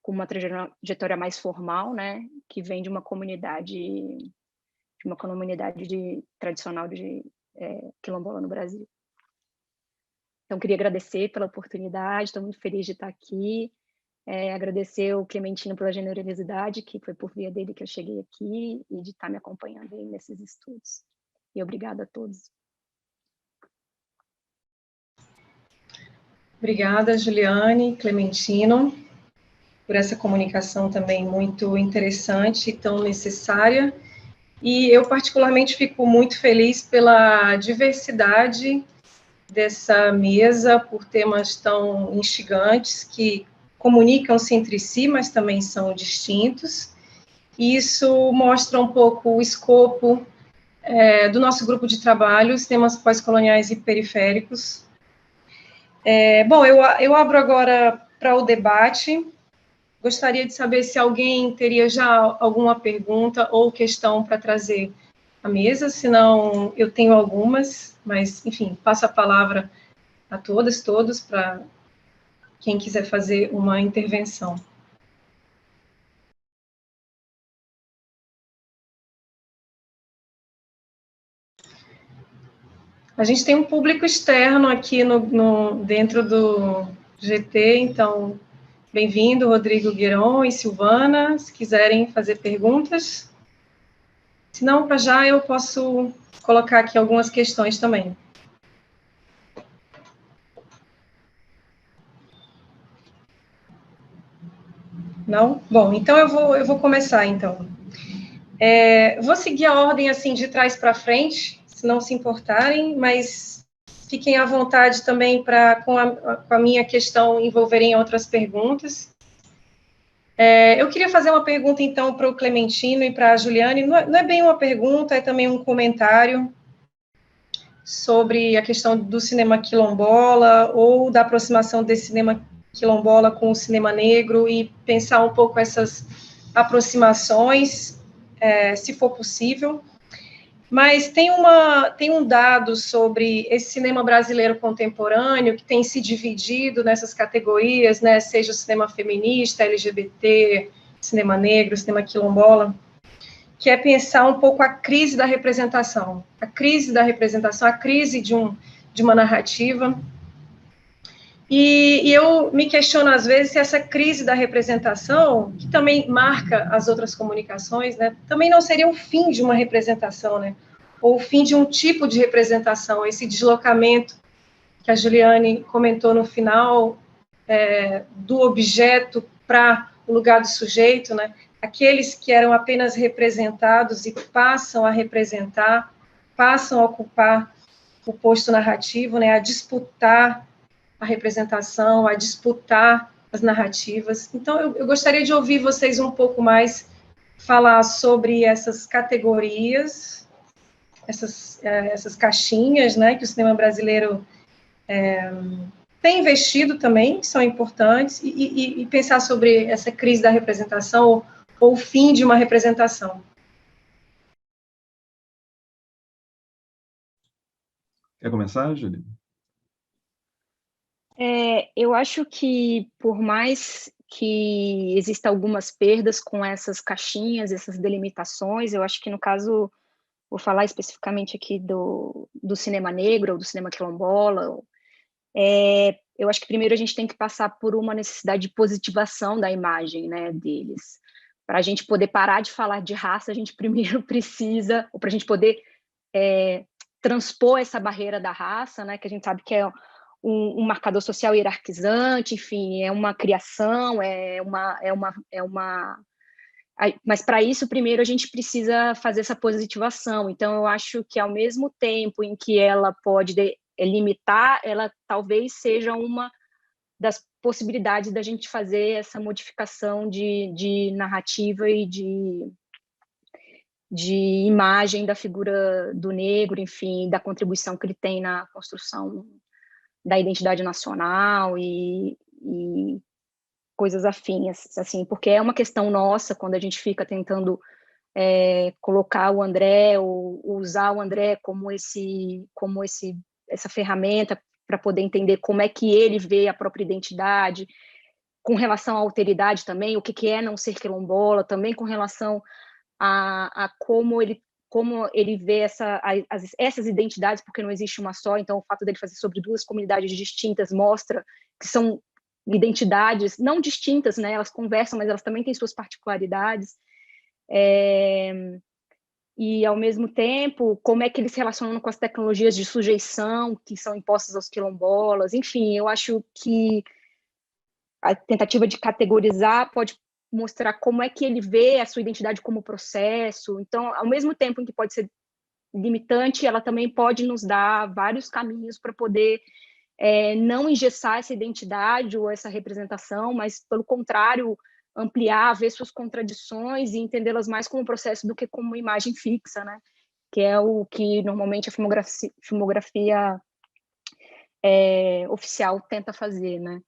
com uma trajetória mais formal, né, que vem de uma comunidade tradicional de quilombola no Brasil. Então, queria agradecer pela oportunidade, estou muito feliz de estar aqui, agradecer o Clementino pela generosidade, que foi por via dele que eu cheguei aqui, e de estar me acompanhando aí nesses estudos. E obrigada a todos. Obrigada, Juliane, Clementino, por essa comunicação também muito interessante e tão necessária. E eu, particularmente, fico muito feliz pela diversidade dessa mesa, por temas tão instigantes, que comunicam-se entre si, mas também são distintos. E isso mostra um pouco o escopo do nosso grupo de trabalho, temas pós-coloniais e periféricos. Bom, eu abro agora para o debate. Gostaria de saber se alguém teria já alguma pergunta ou questão para trazer à mesa, senão eu tenho algumas, mas, enfim, passo a palavra a todas, todos, para quem quiser fazer uma intervenção. A gente tem um público externo aqui dentro do GT, então, bem-vindo, Rodrigo Guiron e Silvana, se quiserem fazer perguntas. Se não, para já eu posso colocar aqui algumas questões também. Não? Bom, então eu vou começar, então. Vou seguir a ordem, assim, de trás para frente, se não se importarem, mas fiquem à vontade também para, com a minha questão, envolverem outras perguntas. Eu queria fazer uma pergunta, então, para o Clementino e para a Juliane. Não é bem uma pergunta, é também um comentário sobre a questão do cinema quilombola ou da aproximação desse cinema quilombola com o cinema negro e pensar um pouco essas aproximações, se for possível. Mas tem um dado sobre esse cinema brasileiro contemporâneo que tem se dividido nessas categorias, né, seja o cinema feminista, LGBT, cinema negro, cinema quilombola, que é pensar um pouco a crise da representação, a crise de uma narrativa. E eu me questiono, às vezes, se essa crise da representação, que também marca as outras comunicações, né, também não seria o fim de uma representação, né, ou o fim de um tipo de representação, esse deslocamento que a Juliane comentou no final, do objeto para o lugar do sujeito, né, aqueles que eram apenas representados e passam a representar, passam a ocupar o posto narrativo, né, a disputar a representação, a disputar as narrativas. Então, eu gostaria de ouvir vocês um pouco mais falar sobre essas categorias, essas caixinhas, né, que o cinema brasileiro tem investido também, que são importantes, e pensar sobre essa crise da representação ou o fim de uma representação. Quer começar, Júlia? Eu acho que, por mais que existam algumas perdas com essas caixinhas, essas delimitações, eu acho que, no caso, vou falar especificamente aqui do cinema negro, ou do cinema quilombola, eu acho que primeiro a gente tem que passar por uma necessidade de positivação da imagem, né, deles. Para a gente poder parar de falar de raça, a gente primeiro precisa, ou para a gente poder transpor essa barreira da raça, né, que a gente sabe que é um marcador social hierarquizante, enfim, é uma criação, mas para isso, primeiro, a gente precisa fazer essa positivação. Então, eu acho que, ao mesmo tempo em que ela pode limitar, ela talvez seja uma das possibilidades da gente fazer essa modificação de narrativa e de imagem da figura do negro, enfim, da contribuição que ele tem na construção da identidade nacional e coisas afins, assim, porque é uma questão nossa quando a gente fica tentando colocar o André, ou usar o André como essa ferramenta para poder entender como é que ele vê a própria identidade, com relação à alteridade também, o que é não ser quilombola, também com relação a como ele vê essas identidades, porque não existe uma só, então o fato dele fazer sobre duas comunidades distintas mostra que são identidades não distintas, né? Elas conversam, mas elas também têm suas particularidades. E, ao mesmo tempo, como é que eles se relacionam com as tecnologias de sujeição que são impostas aos quilombolas. Enfim, eu acho que a tentativa de categorizar pode mostrar como é que ele vê a sua identidade como processo. Então, ao mesmo tempo em que pode ser limitante, ela também pode nos dar vários caminhos para poder não engessar essa identidade ou essa representação, mas, pelo contrário, ampliar, ver suas contradições e entendê-las mais como processo do que como uma imagem fixa, né? Que é o que normalmente a filmografia oficial tenta fazer, né?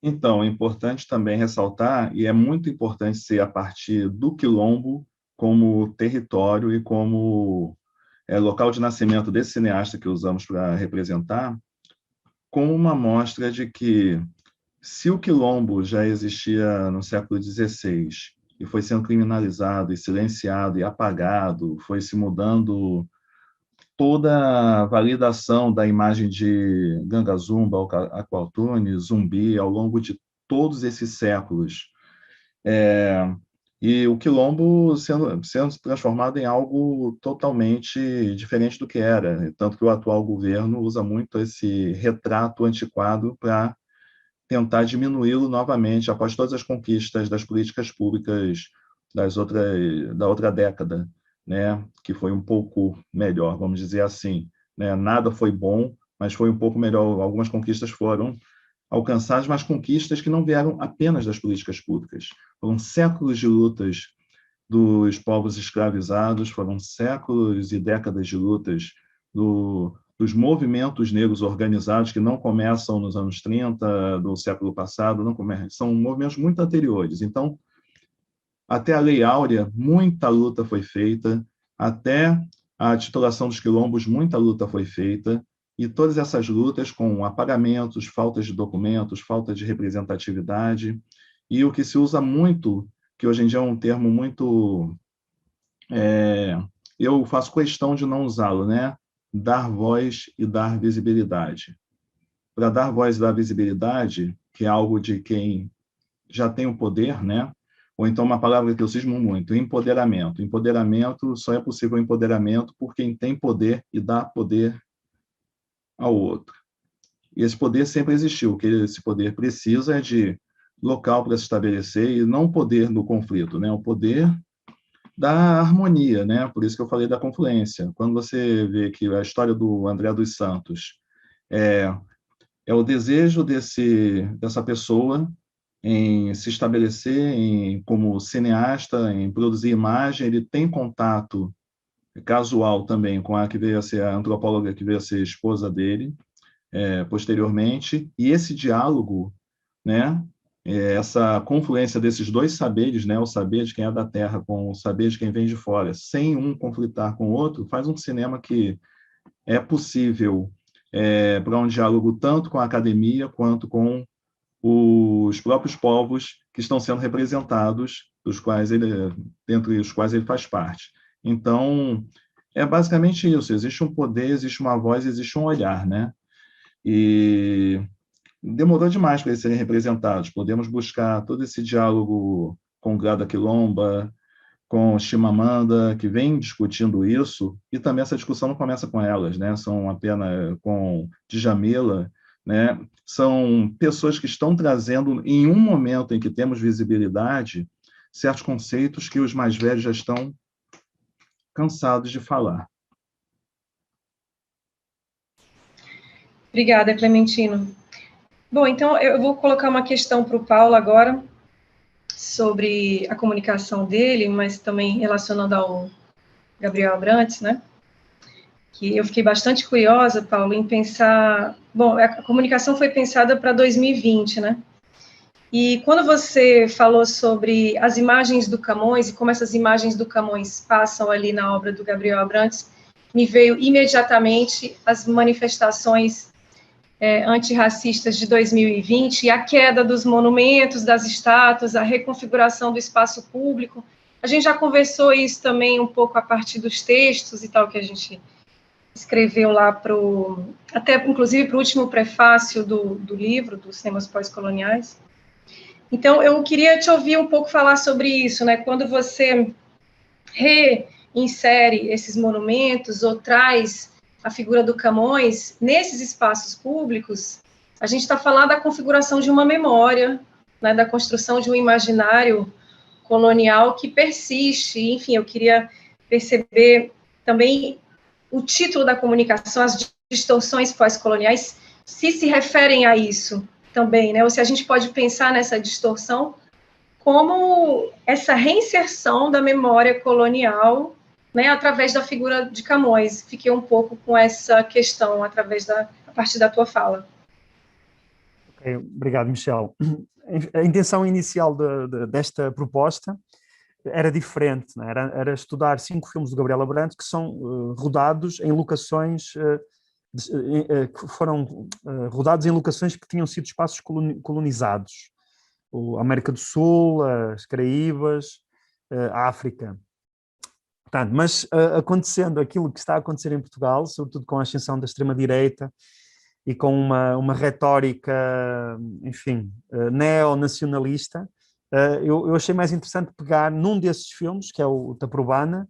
Então, é importante também ressaltar, e é muito importante ser a partir do quilombo como território e como local de nascimento desse cineasta que usamos para representar, com uma mostra de que, se o quilombo já existia no século XVI e foi sendo criminalizado e silenciado e apagado, foi se mudando toda a validação da imagem de Ganga Zumba, Aqualtune, Zumbi, ao longo de todos esses séculos. E o quilombo sendo transformado em algo totalmente diferente do que era, tanto que o atual governo usa muito esse retrato antiquado para tentar diminuí-lo novamente após todas as conquistas das políticas públicas da outra década, né, que foi um pouco melhor, vamos dizer assim, né? Nada foi bom, mas foi um pouco melhor. Algumas conquistas foram alcançadas, mas conquistas que não vieram apenas das políticas públicas. Foram séculos de lutas dos povos escravizados, foram séculos e décadas de lutas dos movimentos negros organizados, que não começam nos anos 30 do século passado, não começam, são movimentos muito anteriores. Então, até a Lei Áurea, muita luta foi feita, até a titulação dos quilombos, muita luta foi feita, e todas essas lutas com apagamentos, faltas de documentos, falta de representatividade, e o que se usa muito, que hoje em dia é um termo muito... eu faço questão de não usá-lo, né? Dar voz e dar visibilidade. Para dar voz e dar visibilidade, que é algo de quem já tem o poder, né? Ou então uma palavra que eu cismo muito, empoderamento. Empoderamento, só é possível empoderamento por quem tem poder e dá poder ao outro. E esse poder sempre existiu. O que esse poder precisa é de local para se estabelecer e não o poder do conflito, né? O poder da harmonia, né? Por isso que eu falei da confluência. Quando você vê que a história do André dos Santos é o desejo dessa pessoa em se estabelecer como cineasta, em produzir imagem, ele tem contato casual também com a que veio a ser a antropóloga que veio a ser esposa dele, posteriormente, e esse diálogo, né? Essa confluência desses dois saberes, né, o saber de quem é da terra com o saber de quem vem de fora, sem um conflitar com o outro, faz um cinema que é possível para um diálogo tanto com a academia quanto com os próprios povos que estão sendo representados, dentre os quais ele faz parte. Então, é basicamente isso. Existe um poder, existe uma voz, existe um olhar, né? E demorou demais para eles serem representados. Podemos buscar todo esse diálogo com Grada Quilomba, com Chimamanda, que vem discutindo isso, e também essa discussão não começa com elas, né? São apenas com Djamila, né? São pessoas que estão trazendo, em um momento em que temos visibilidade, certos conceitos que os mais velhos já estão cansados de falar. Obrigada, Clementino. Bom, então eu vou colocar uma questão para o Paulo agora, sobre a comunicação dele, mas também relacionando ao Gabriel Abrantes, né? que eu fiquei bastante curiosa, Paulo, em pensar... Bom, a comunicação foi pensada para 2020, né? E quando você falou sobre as imagens do Camões e como essas imagens do Camões passam ali na obra do Gabriel Abrantes, me veio imediatamente as manifestações antirracistas de 2020 e a queda dos monumentos, das estátuas, a reconfiguração do espaço público. A gente já conversou isso também um pouco a partir dos textos e tal que a gente escreveu lá até inclusive para o último prefácio do livro, dos Cinemas Pós-Coloniais. Então, eu queria te ouvir um pouco falar sobre isso, né? Quando você reinsere esses monumentos ou traz a figura do Camões nesses espaços públicos, a gente está falando da configuração de uma memória, né? Da construção de um imaginário colonial que persiste. Enfim, eu queria perceber também o título da comunicação, as distorções pós-coloniais, se referem a isso também, né? Ou se a gente pode pensar nessa distorção como essa reinserção da memória colonial, né, através da figura de Camões. Fiquei um pouco com essa questão a partir da tua fala. Okay, obrigado, Michel. A intenção inicial desta proposta era diferente, né? Era estudar 5 filmes do Gabriel Abrantes que são rodados em locações que foram rodados em locações que tinham sido espaços colonizados. A América do Sul, as Caraíbas, a África. Portanto, mas acontecendo aquilo que está a acontecer em Portugal, sobretudo com a ascensão da extrema-direita e com uma retórica, enfim, neonacionalista, eu achei mais interessante pegar num desses filmes, que é o Taprobana,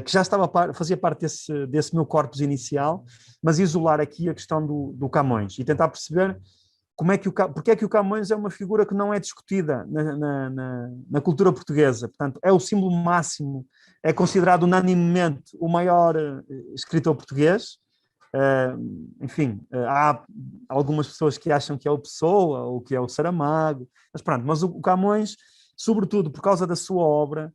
que já fazia parte desse meu corpus inicial, mas isolar aqui a questão do Camões e tentar perceber porque é que o Camões é uma figura que não é discutida na cultura portuguesa. Portanto, é o símbolo máximo, é considerado unanimemente o maior escritor português. Enfim, há algumas pessoas que acham que é o Pessoa ou que é o Saramago, mas pronto, mas o Camões, sobretudo por causa da sua obra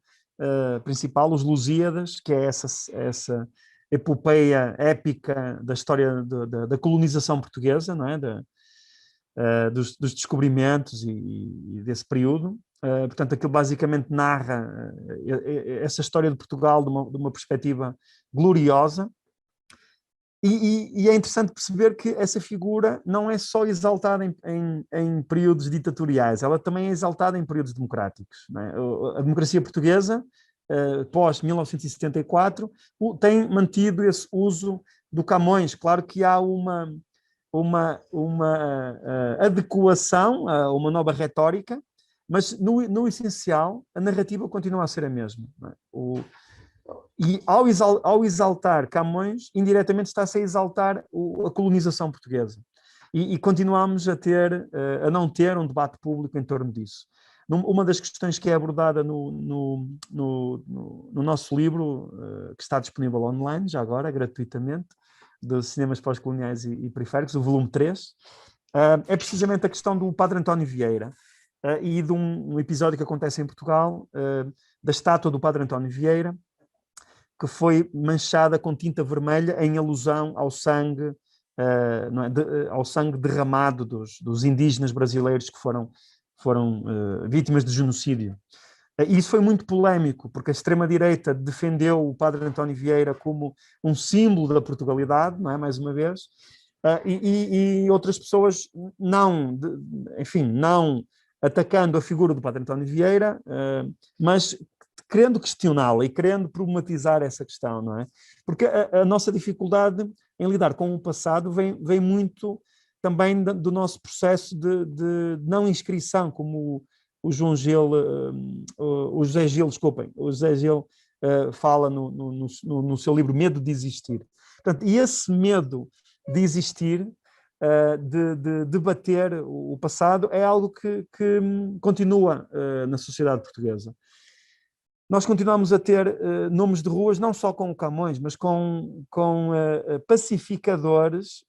principal, Os Lusíadas, que é essa epopeia épica da história da colonização portuguesa, não é? Dos descobrimentos e desse período. Portanto, aquilo basicamente narra essa história de Portugal de uma perspectiva gloriosa. E é interessante perceber que essa figura não é só exaltada em períodos ditatoriais, ela também é exaltada em períodos democráticos, não é? A democracia portuguesa, pós-1974, tem mantido esse uso do Camões. Claro que há uma adequação a uma nova retórica, mas no essencial a narrativa continua a ser a mesma, não é? E ao exaltar Camões, indiretamente está-se a exaltar a colonização portuguesa. E continuamos a não ter um debate público em torno disso. Uma das questões que é abordada no nosso livro, que está disponível online, já agora, gratuitamente, dos Cinemas Pós-Coloniais e Periféricos, o volume 3, é precisamente a questão do Padre António Vieira e de um episódio que acontece em Portugal, da estátua do Padre António Vieira, que foi manchada com tinta vermelha em alusão ao sangue, ao sangue derramado dos indígenas brasileiros que foram vítimas de genocídio. E isso foi muito polémico, porque a extrema-direita defendeu o Padre António Vieira como um símbolo da Portugalidade, não é? Mais uma vez, e outras pessoas não atacando a figura do Padre António Vieira, mas querendo questioná-la e querendo problematizar essa questão, não é? Porque a nossa dificuldade em lidar com o passado vem muito também do nosso processo de não inscrição, como o José Gil fala no seu livro Medo de Existir. Portanto, e esse medo de existir, de debater o passado, é algo que continua na sociedade portuguesa. Nós continuamos a ter nomes de ruas, não só com o Camões, mas com pacificadores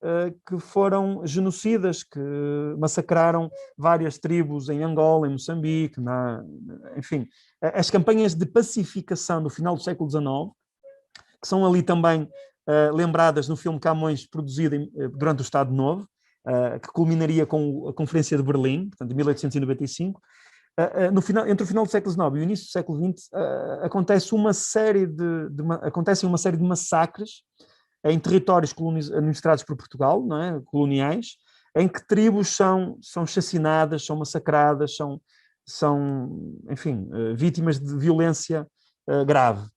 que foram genocidas, que massacraram várias tribos em Angola, em Moçambique, enfim. As campanhas de pacificação do final do século XIX, que são ali também lembradas no filme Camões, produzido durante o Estado Novo, que culminaria com a Conferência de Berlim, portanto, de 1895. Entre o final do século XIX e o início do século XX, acontecem uma série de massacres em territórios administrados por Portugal, não é? Coloniais, em que tribos são chacinadas, são massacradas, são enfim, vítimas de violência grave.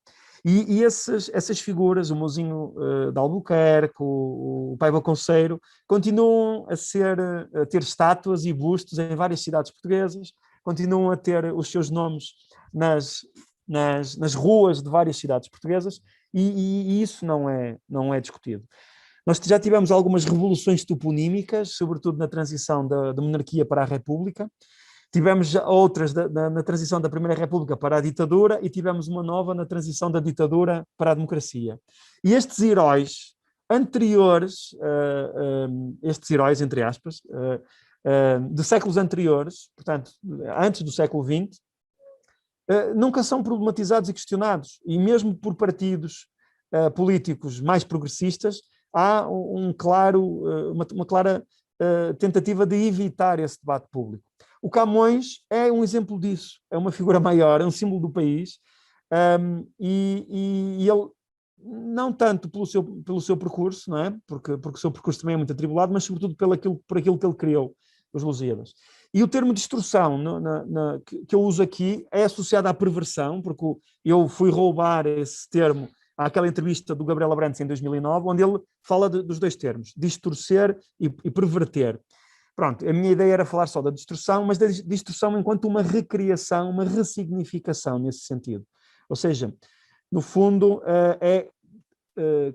E essas figuras, o Mozinho de Albuquerque, o Paiva Conceiro, continuam a ter estátuas e bustos em várias cidades portuguesas, continuam a ter os seus nomes nas ruas de várias cidades portuguesas, e isso não é discutido. Nós já tivemos algumas revoluções toponímicas, sobretudo na transição da monarquia para a República. Tivemos outras na transição da Primeira República para a ditadura e tivemos uma nova na transição da ditadura para a democracia. E estes heróis anteriores, entre aspas, de séculos anteriores, portanto, antes do século XX, nunca são problematizados e questionados. E mesmo por partidos políticos mais progressistas, há uma clara tentativa de evitar esse debate público. O Camões é um exemplo disso, é uma figura maior, é um símbolo do país, e ele, não tanto pelo seu percurso, não é? Porque o seu percurso também é muito atribulado, mas sobretudo por aquilo que ele criou, os Lusíadas. E o termo destrução que eu uso aqui é associado à perversão, porque eu fui roubar esse termo àquela entrevista do Gabriel Abrantes em 2009, onde ele fala dos dois termos, distorcer e perverter. Pronto, a minha ideia era falar só da destrução, mas da destrução enquanto uma recriação, uma ressignificação nesse sentido. Ou seja, no fundo,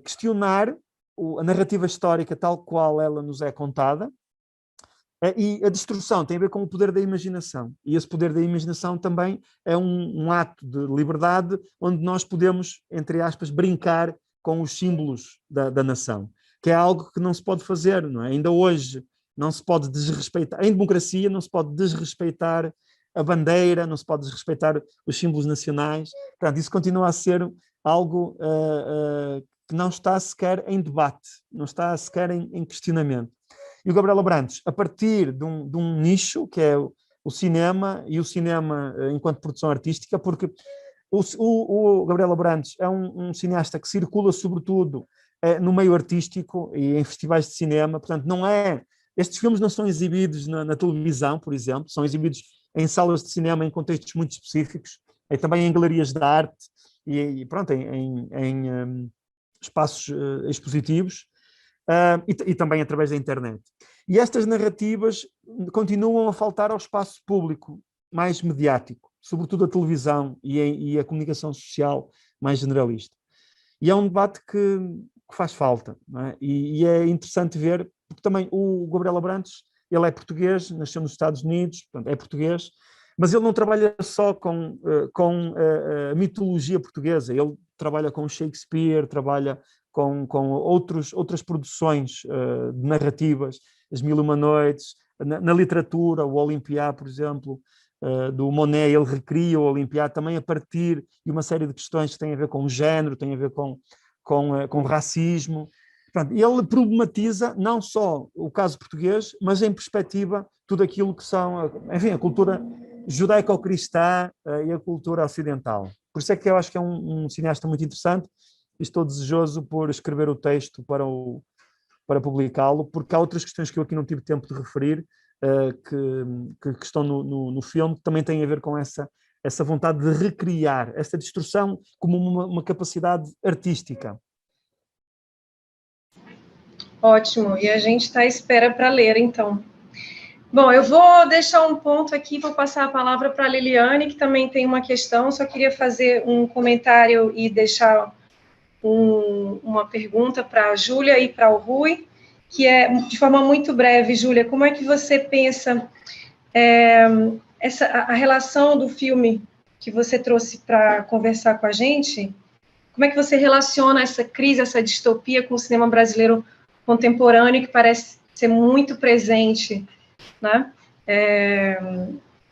questionar a narrativa histórica tal qual ela nos é contada, e a destruição tem a ver com o poder da imaginação. E esse poder da imaginação também é um ato de liberdade onde nós podemos, entre aspas, brincar com os símbolos da nação, que é algo que não se pode fazer, não é? Ainda hoje não se pode desrespeitar, em democracia não se pode desrespeitar a bandeira, não se pode desrespeitar os símbolos nacionais. Portanto, isso continua a ser algo que não está sequer em debate, não está sequer em questionamento. E o Gabriel Abrantes, a partir de um nicho, que é o cinema, e o cinema enquanto produção artística, porque o Gabriel Abrantes é um cineasta que circula sobretudo no meio artístico e em festivais de cinema, portanto estes filmes não são exibidos na televisão, por exemplo, são exibidos em salas de cinema em contextos muito específicos, e também em galerias de arte e pronto, em espaços expositivos, e também através da internet. E estas narrativas continuam a faltar ao espaço público mais mediático, sobretudo a televisão e a comunicação social mais generalista. E é um debate que faz falta, não é? E é interessante ver, porque também o Gabriel Abrantes, ele é português, nasceu nos Estados Unidos, portanto, é português, mas ele não trabalha só com a mitologia portuguesa, ele trabalha com Shakespeare, trabalha com outras produções de narrativas, As Mil e Uma Noites, na literatura, o Olimpiá, por exemplo, do Monet, ele recria o Olimpiá também a partir de uma série de questões que têm a ver com o género, têm a ver com racismo. Portanto, ele problematiza não só o caso português, mas em perspectiva tudo aquilo que são, enfim, a cultura judaico-cristã e a cultura ocidental. Por isso é que eu acho que é um cineasta muito interessante e estou desejoso por escrever o texto para publicá-lo, porque há outras questões que eu aqui não tive tempo de referir, que estão no filme, que também têm a ver com essa vontade de recriar, essa destruição como uma capacidade artística. Ótimo, e a gente está à espera para ler, então. Bom, eu vou deixar um ponto aqui, vou passar a palavra para a Liliane, que também tem uma questão, só queria fazer um comentário e deixar uma pergunta para a Júlia e para o Rui, que é, de forma muito breve, Júlia, como é que você pensa a relação do filme que você trouxe para conversar com a gente, como é que você relaciona essa crise, essa distopia com o cinema brasileiro contemporâneo, que parece ser muito presente, né?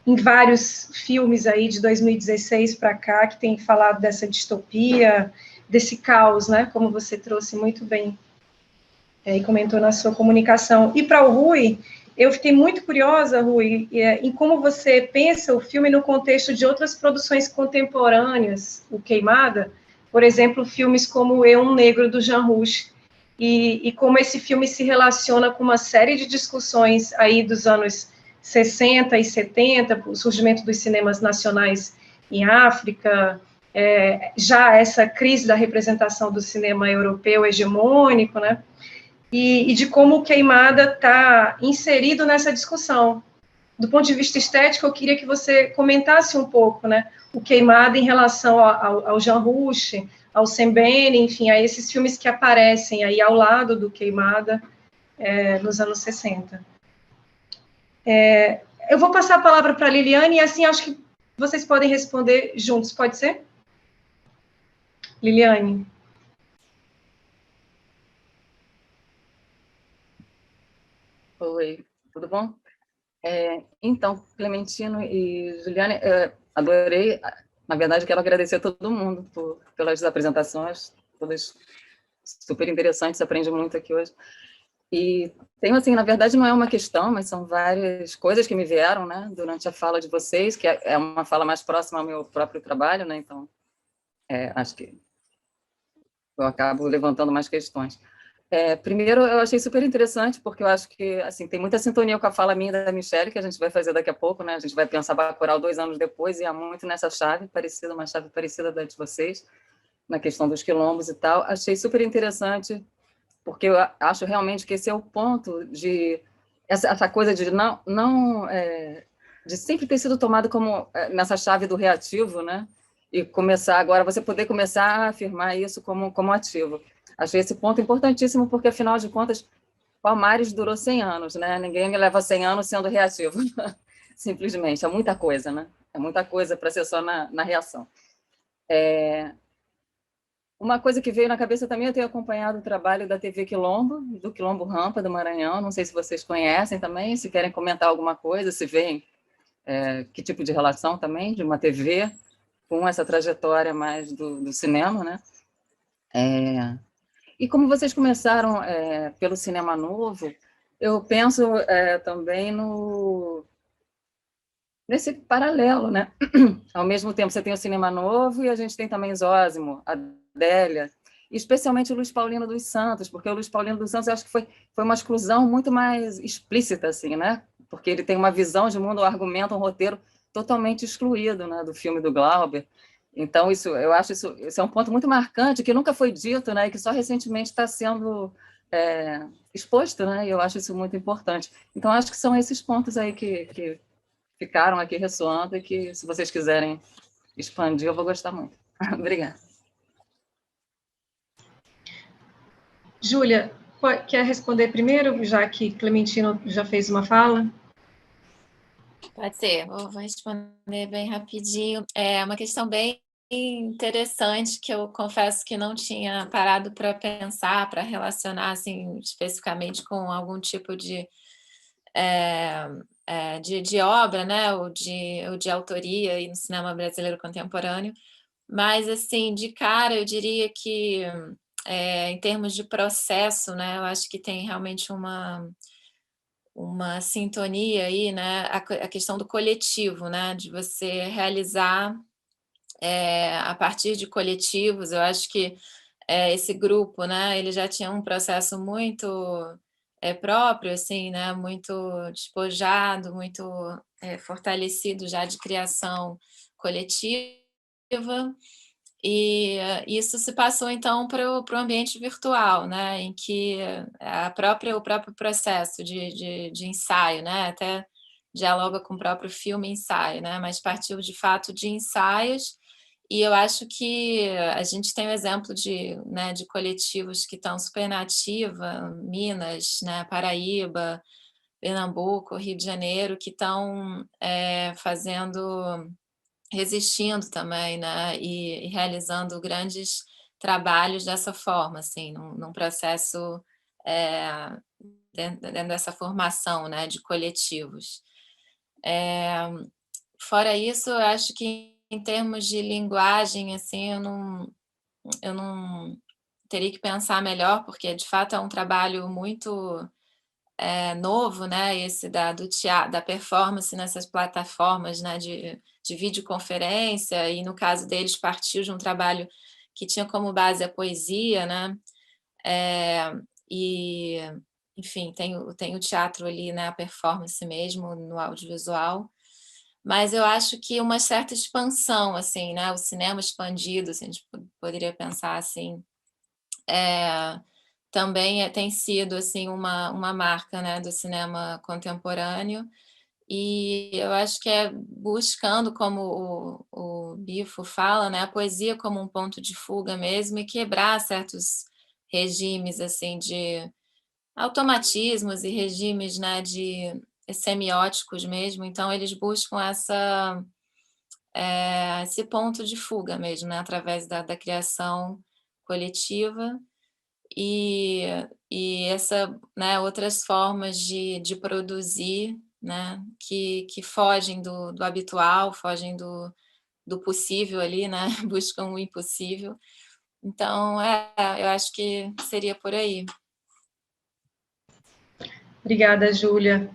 Em vários filmes aí de 2016 para cá, que tem falado dessa distopia, desse caos, né, como você trouxe muito bem e comentou na sua comunicação. E para o Rui, eu fiquei muito curiosa, Rui, em como você pensa o filme no contexto de outras produções contemporâneas, o Queimada, por exemplo, filmes como Eu, um Negro, do Jean Rouch, e como esse filme se relaciona com uma série de discussões aí dos anos 60 e 70, o surgimento dos cinemas nacionais em África, já essa crise da representação do cinema europeu hegemônico, né? E de como o Queimada está inserido nessa discussão. Do ponto de vista estético, eu queria que você comentasse um pouco, né, o Queimada em relação ao Jean Rouch, ao Sembene, enfim, a esses filmes que aparecem aí ao lado do Queimada nos anos 60. Eu vou passar a palavra para a Liliane, e assim acho que vocês podem responder juntos, pode ser? Liliane. Oi, tudo bom? Então, Clementino e Juliane, adorei. Na verdade, quero agradecer a todo mundo pelas apresentações, todas super interessantes, aprendi muito aqui hoje. E tenho, assim, na verdade, não é uma questão, mas são várias coisas que me vieram, né, durante a fala de vocês, que é uma fala mais próxima ao meu próprio trabalho, né, então acho que eu acabo levantando mais questões. Primeiro, eu achei super interessante, porque eu acho que assim, tem muita sintonia com a fala minha da Michelle, que a gente vai fazer daqui a pouco, né? A gente vai pensar Bacurau 2 anos depois, e há muito nessa chave parecida, uma chave parecida da de vocês, na questão dos quilombos e tal. Achei super interessante, porque eu acho realmente que esse é o ponto de... Essa coisa de de sempre ter sido tomado como nessa chave do reativo, né? E começar agora, você poder começar a afirmar isso como ativo. Achei esse ponto importantíssimo, porque, afinal de contas, Palmares durou 100 anos, né? Ninguém me leva 100 anos sendo reativo, simplesmente. É muita coisa, né? É muita coisa para ser só na reação. Uma coisa que veio na cabeça também, eu tenho acompanhado o trabalho da TV Quilombo, do Quilombo Rampa, do Maranhão. Não sei se vocês conhecem também, se querem comentar alguma coisa, se veem que tipo de relação também de uma TV com essa trajetória mais do cinema, né? E como vocês começaram pelo cinema novo, eu penso também nesse paralelo, né? Ao mesmo tempo, você tem o cinema novo e a gente tem também Zósimo, Adélia, e especialmente o Luiz Paulino dos Santos, porque o Luiz Paulino dos Santos eu acho que foi uma exclusão muito mais explícita, assim, né? Porque ele tem uma visão de mundo, um argumento, um roteiro totalmente excluído, né, do filme do Glauber. Então, eu acho isso é um ponto muito marcante, que nunca foi dito, né, e que só recentemente está sendo exposto, né, e eu acho isso muito importante. Então, acho que são esses pontos aí que ficaram aqui ressoando e que, se vocês quiserem expandir, eu vou gostar muito. Obrigada. Júlia, quer responder primeiro, já que Clementino já fez uma fala? Pode ser, vou responder bem rapidinho. É uma questão bem interessante, que eu confesso que não tinha parado para pensar, para relacionar assim, especificamente com algum tipo de obra, né, ou de autoria aí no cinema brasileiro contemporâneo, mas assim, de cara, eu diria que em termos de processo, né, eu acho que tem realmente uma sintonia aí, né, a questão do coletivo, né, de você realizar a partir de coletivos. Eu acho que esse grupo, né, ele já tinha um processo muito próprio, assim, né, muito despojado, muito fortalecido já de criação coletiva, e isso se passou, então, para o ambiente virtual, né, em que o próprio processo de ensaio, né, até dialoga com o próprio filme ensaio, né, mas partiu, de fato, de ensaios, e eu acho que a gente tem o exemplo né, de coletivos que estão super na ativa, Minas, né, Paraíba, Pernambuco, Rio de Janeiro, que estão resistindo também, né, e realizando grandes trabalhos dessa forma, assim, num processo dentro dessa formação, né, de coletivos. Fora isso, eu acho que em termos de linguagem, assim, eu eu não teria que pensar melhor, porque de fato é um trabalho muito novo, né? Esse do teatro, da performance nessas plataformas, né? De videoconferência, e no caso deles partiu de um trabalho que tinha como base a poesia, né? E, enfim, tem o teatro ali, né? A performance mesmo no audiovisual. Mas eu acho que uma certa expansão, assim, né? O cinema expandido, assim, a gente poderia pensar assim, também tem sido assim uma marca, né, do cinema contemporâneo, e eu acho que é buscando, como o Bifo fala, né, a poesia como um ponto de fuga mesmo, e quebrar certos regimes assim de automatismos e regimes, né, de semióticos mesmo. Então eles buscam esse ponto de fuga mesmo, né, através da criação coletiva. E né, outras formas de produzir, né, que fogem do habitual, fogem do possível ali, né, buscam o impossível. Então, eu acho que seria por aí. Obrigada, Júlia.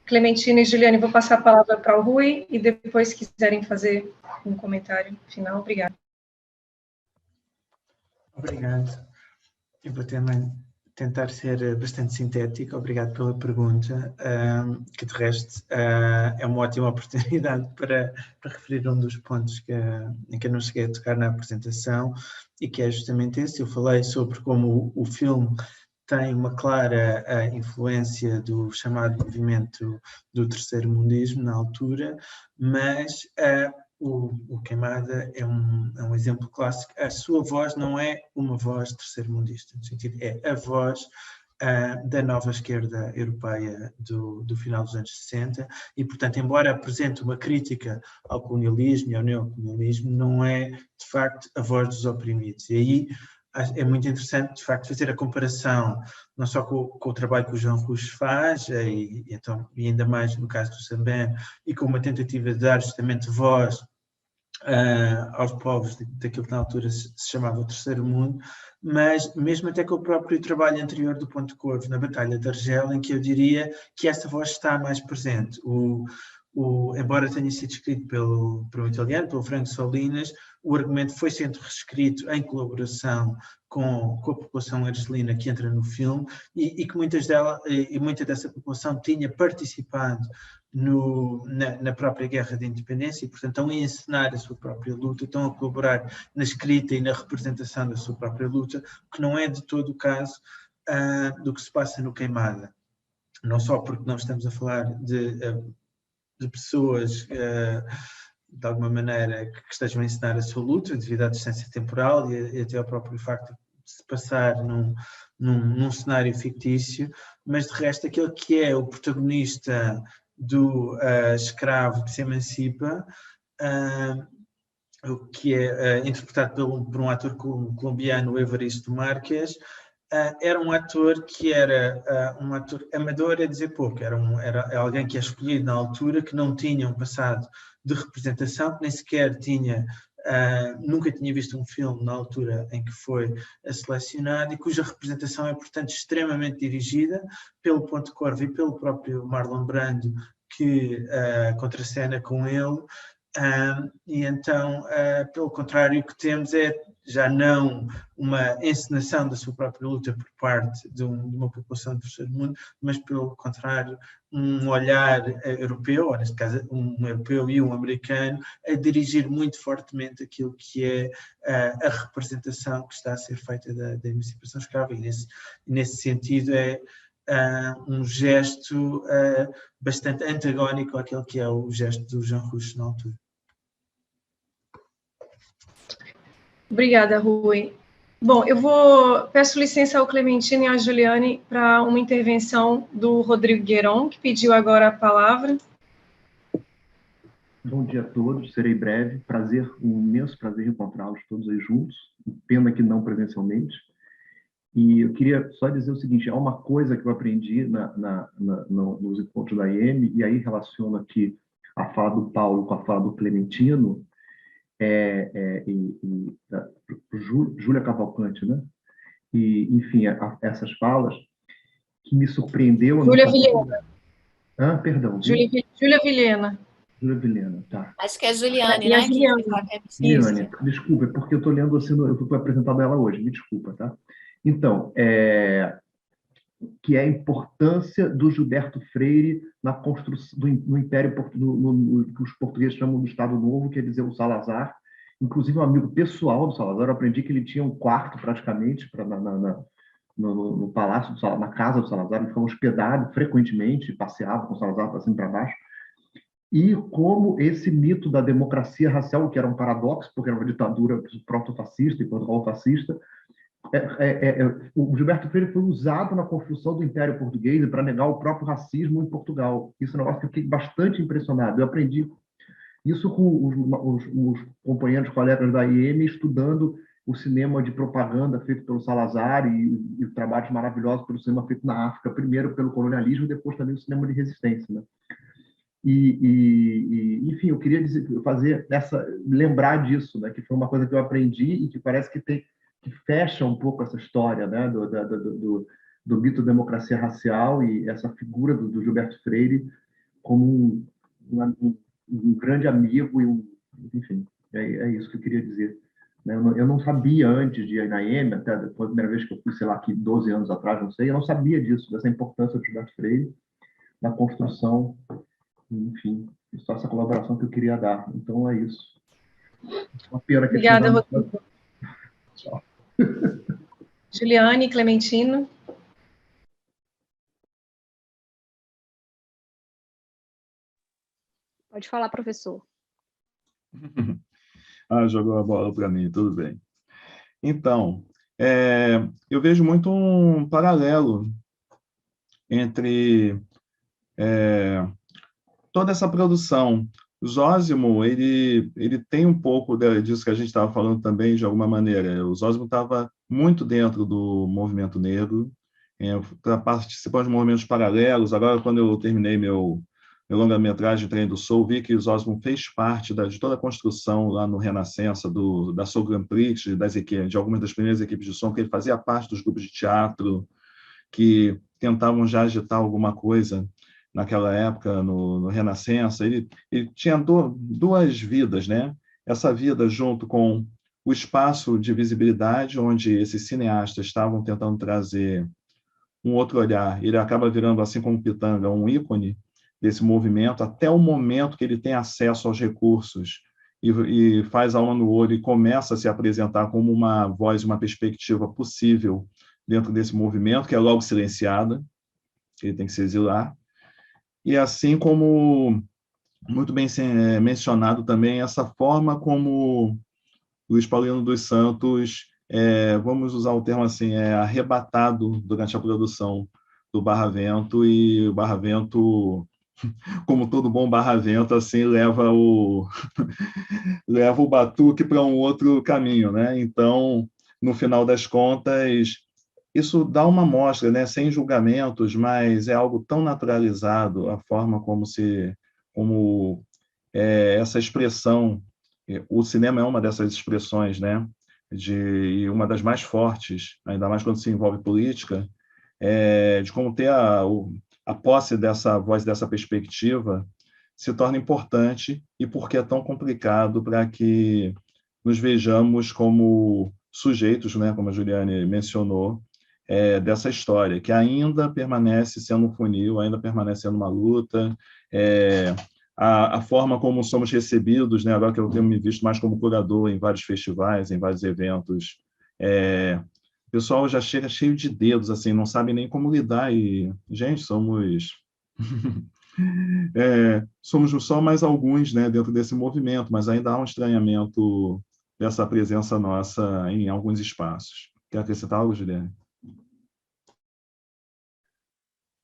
Clementina e Juliane, vou passar a palavra para o Rui, e depois, se quiserem fazer um comentário final, obrigada. Obrigado. Eu vou também tentar ser bastante sintético. Obrigado pela pergunta, que de resto é uma ótima oportunidade para referir um dos pontos em que eu não cheguei a tocar na apresentação, e que é justamente esse. Eu falei sobre como o filme tem uma clara influência do chamado movimento do terceiro mundismo na altura, mas o Queimada é um exemplo clássico. A sua voz não é uma voz terceiro-mundista, no sentido, é a voz da nova esquerda europeia do final dos anos 60, e, portanto, embora apresente uma crítica ao colonialismo e ao neocolonialismo, não é, de facto, a voz dos oprimidos. E aí é muito interessante, de facto, fazer a comparação não só com o trabalho que o Jean Rouch faz, e ainda mais no caso do Sambén, e com uma tentativa de dar justamente voz aos povos daquilo que na altura se chamava o Terceiro Mundo, mas mesmo até com o próprio trabalho anterior do Ponte Corvo, na Batalha de Argel, em que eu diria que essa voz está mais presente. Embora tenha sido escrito por um italiano, pelo Franco Solinas, o argumento foi sendo reescrito em colaboração com a população argelina que entra no filme, e que muita dessa população tinha participado na própria Guerra de Independência, e, portanto, estão a encenar a sua própria luta, estão a colaborar na escrita e na representação da sua própria luta, que não é de todo o caso do que se passa no Queimada. Não só porque não estamos a falar de pessoas, de alguma maneira, que estejam a encenar a sua luta devido à distância temporal e até ao próprio facto de se passar num cenário fictício, mas de resto aquele que é o protagonista do escravo que se emancipa, que é interpretado por um ator colombiano, Evaristo Márquez, era um ator que era um ator amador, a dizer pouco. Era alguém que é escolhido na altura, que não tinha um passado de representação, que nem sequer nunca tinha visto um filme na altura em que foi selecionado, e cuja representação é, portanto, extremamente dirigida pelo Ponte Corvo e pelo próprio Marlon Brando, que contracena com ele. E então, pelo contrário, o que temos é já não uma encenação da sua própria luta por parte de uma população do terceiro mundo, mas, pelo contrário, um olhar europeu, ou neste caso um europeu e um americano, a dirigir muito fortemente aquilo que é a representação que está a ser feita da emancipação escrava, e nesse sentido é um gesto bastante antagónico àquele que é o gesto do Jean Rouch na altura. Obrigada, Rui. Bom, peço licença ao Clementino e à Juliane para uma intervenção do Rodrigo Gueron, que pediu agora a palavra. Bom dia a todos, serei breve. Um imenso prazer encontrá-los todos aí juntos, pena que não presencialmente. E eu queria só dizer o seguinte: há uma coisa que eu aprendi nos encontros da IEM, e aí relaciono aqui a fala do Paulo com a fala do Clementino, Júlia Cavalcante, né? E, enfim, essas falas que me surpreendeu. Júlia Vilhena. Perdão. Júlia Vilhena. Júlia Vilhena, tá. Acho que é Juliane, E né? a Juliane. Juliane, desculpa, é porque eu estou lendo assim, eu fui apresentado ela hoje, me desculpa, tá? Então, que é a importância do Gilberto Freire na construção no Império, no que os portugueses chamam do Estado Novo, quer dizer, o Salazar. Inclusive, um amigo pessoal do Salazar, eu aprendi que ele tinha um quarto, praticamente, no palácio do Salazar, na casa do Salazar, ele ficava hospedado frequentemente, passeava com o Salazar para cima e para baixo. E como esse mito da democracia racial, que era um paradoxo, porque era uma ditadura proto-fascista e proto-fascista, o Gilberto Freire foi usado na construção do Império Português para negar o próprio racismo em Portugal. Isso é um negócio que eu fiquei bastante impressionado. Eu aprendi isso com os companheiros, colegas da IEM, estudando o cinema de propaganda feito pelo Salazar e trabalhos maravilhosos pelo cinema feito na África, primeiro pelo colonialismo, depois também o cinema de resistência, né? Enfim, eu queria lembrar disso, né? Que foi uma coisa que eu aprendi e que parece que fecha um pouco essa história, né? do mito da democracia racial e essa figura do Gilberto Freire como um grande amigo enfim, é isso que eu queria dizer. Eu não sabia antes de ir na IEM, até depois da primeira vez que eu fui, sei lá, aqui 12 anos atrás, não sei, eu não sabia disso, dessa importância do Gilberto Freire na construção, enfim, só essa colaboração que eu queria dar. Então, é isso. Uma pena que Obrigada, Rodrigo. Tchau. Juliane, Clementino. Pode falar, professor. Jogou a bola para mim, tudo bem. Então, eu vejo muito um paralelo entre toda essa produção. Zósimo, ele tem um pouco disso que a gente estava falando também, de alguma maneira. O Zósimo estava muito dentro do movimento negro, participando de movimentos paralelos. Agora, quando eu terminei meu longa-metragem Trem do Sul, vi que o Zósimo fez parte de toda a construção lá no Renascença, da Soul Grand Prix, de algumas das primeiras equipes de som, que ele fazia parte dos grupos de teatro que tentavam já agitar alguma coisa naquela época, no Renascença. Ele tinha duas vidas, né? Essa vida junto com o espaço de visibilidade, onde esses cineastas estavam tentando trazer um outro olhar. Ele acaba virando, assim como Pitanga, um ícone desse movimento, até o momento que ele tem acesso aos recursos e faz alma no olho e começa a se apresentar como uma voz, uma perspectiva possível dentro desse movimento, que é logo silenciada, ele tem que se exilar. E assim como, muito bem mencionado também, essa forma como Luiz Paulino dos Santos, vamos usar o termo assim, arrebatado durante a produção do Barravento, e o Barravento, como todo bom Barravento, assim, leva o batuque para um outro caminho, né? Então, no final das contas, isso dá uma mostra, né, sem julgamentos, mas é algo tão naturalizado, a forma como essa expressão, o cinema é uma dessas expressões, né, e uma das mais fortes, ainda mais quando se envolve política, de como ter a posse dessa voz, dessa perspectiva, se torna importante, e porque é tão complicado para que nos vejamos como sujeitos, né, como a Juliane mencionou, dessa história, que ainda permanece sendo um funil, ainda permanece sendo uma luta, a forma como somos recebidos, né, agora que eu tenho me visto mais como curador em vários festivais, em vários eventos, o pessoal já chega cheio de dedos, assim, não sabe nem como lidar, e, gente, somos só mais alguns, né, dentro desse movimento, mas ainda há um estranhamento dessa presença nossa em alguns espaços. Quer acrescentar algo, Juliane?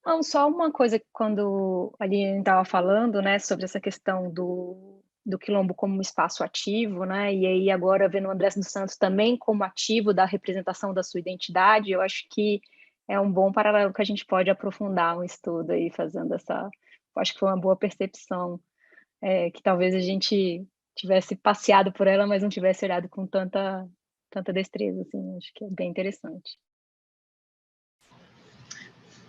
Não, só uma coisa que quando a Aline estava falando, né, sobre essa questão do Quilombo como um espaço ativo, né, e aí agora vendo o Andrés dos Santos também como ativo da representação da sua identidade, eu acho que é um bom paralelo que a gente pode aprofundar um estudo aí fazendo acho que foi uma boa percepção, que talvez a gente tivesse passeado por ela, mas não tivesse olhado com tanta destreza, assim, acho que é bem interessante.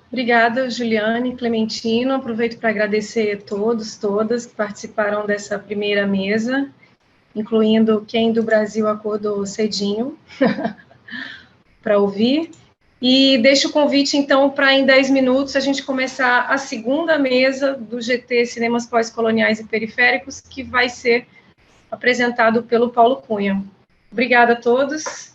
Obrigada, Juliane, Clementino. Aproveito para agradecer a todos, todas que participaram dessa primeira mesa, incluindo quem do Brasil acordou cedinho para ouvir. E deixo o convite, então, para em 10 minutos a gente começar a segunda mesa do GT Cinemas Pós-Coloniais e Periféricos, que vai ser apresentado pelo Paulo Cunha. Obrigada a todos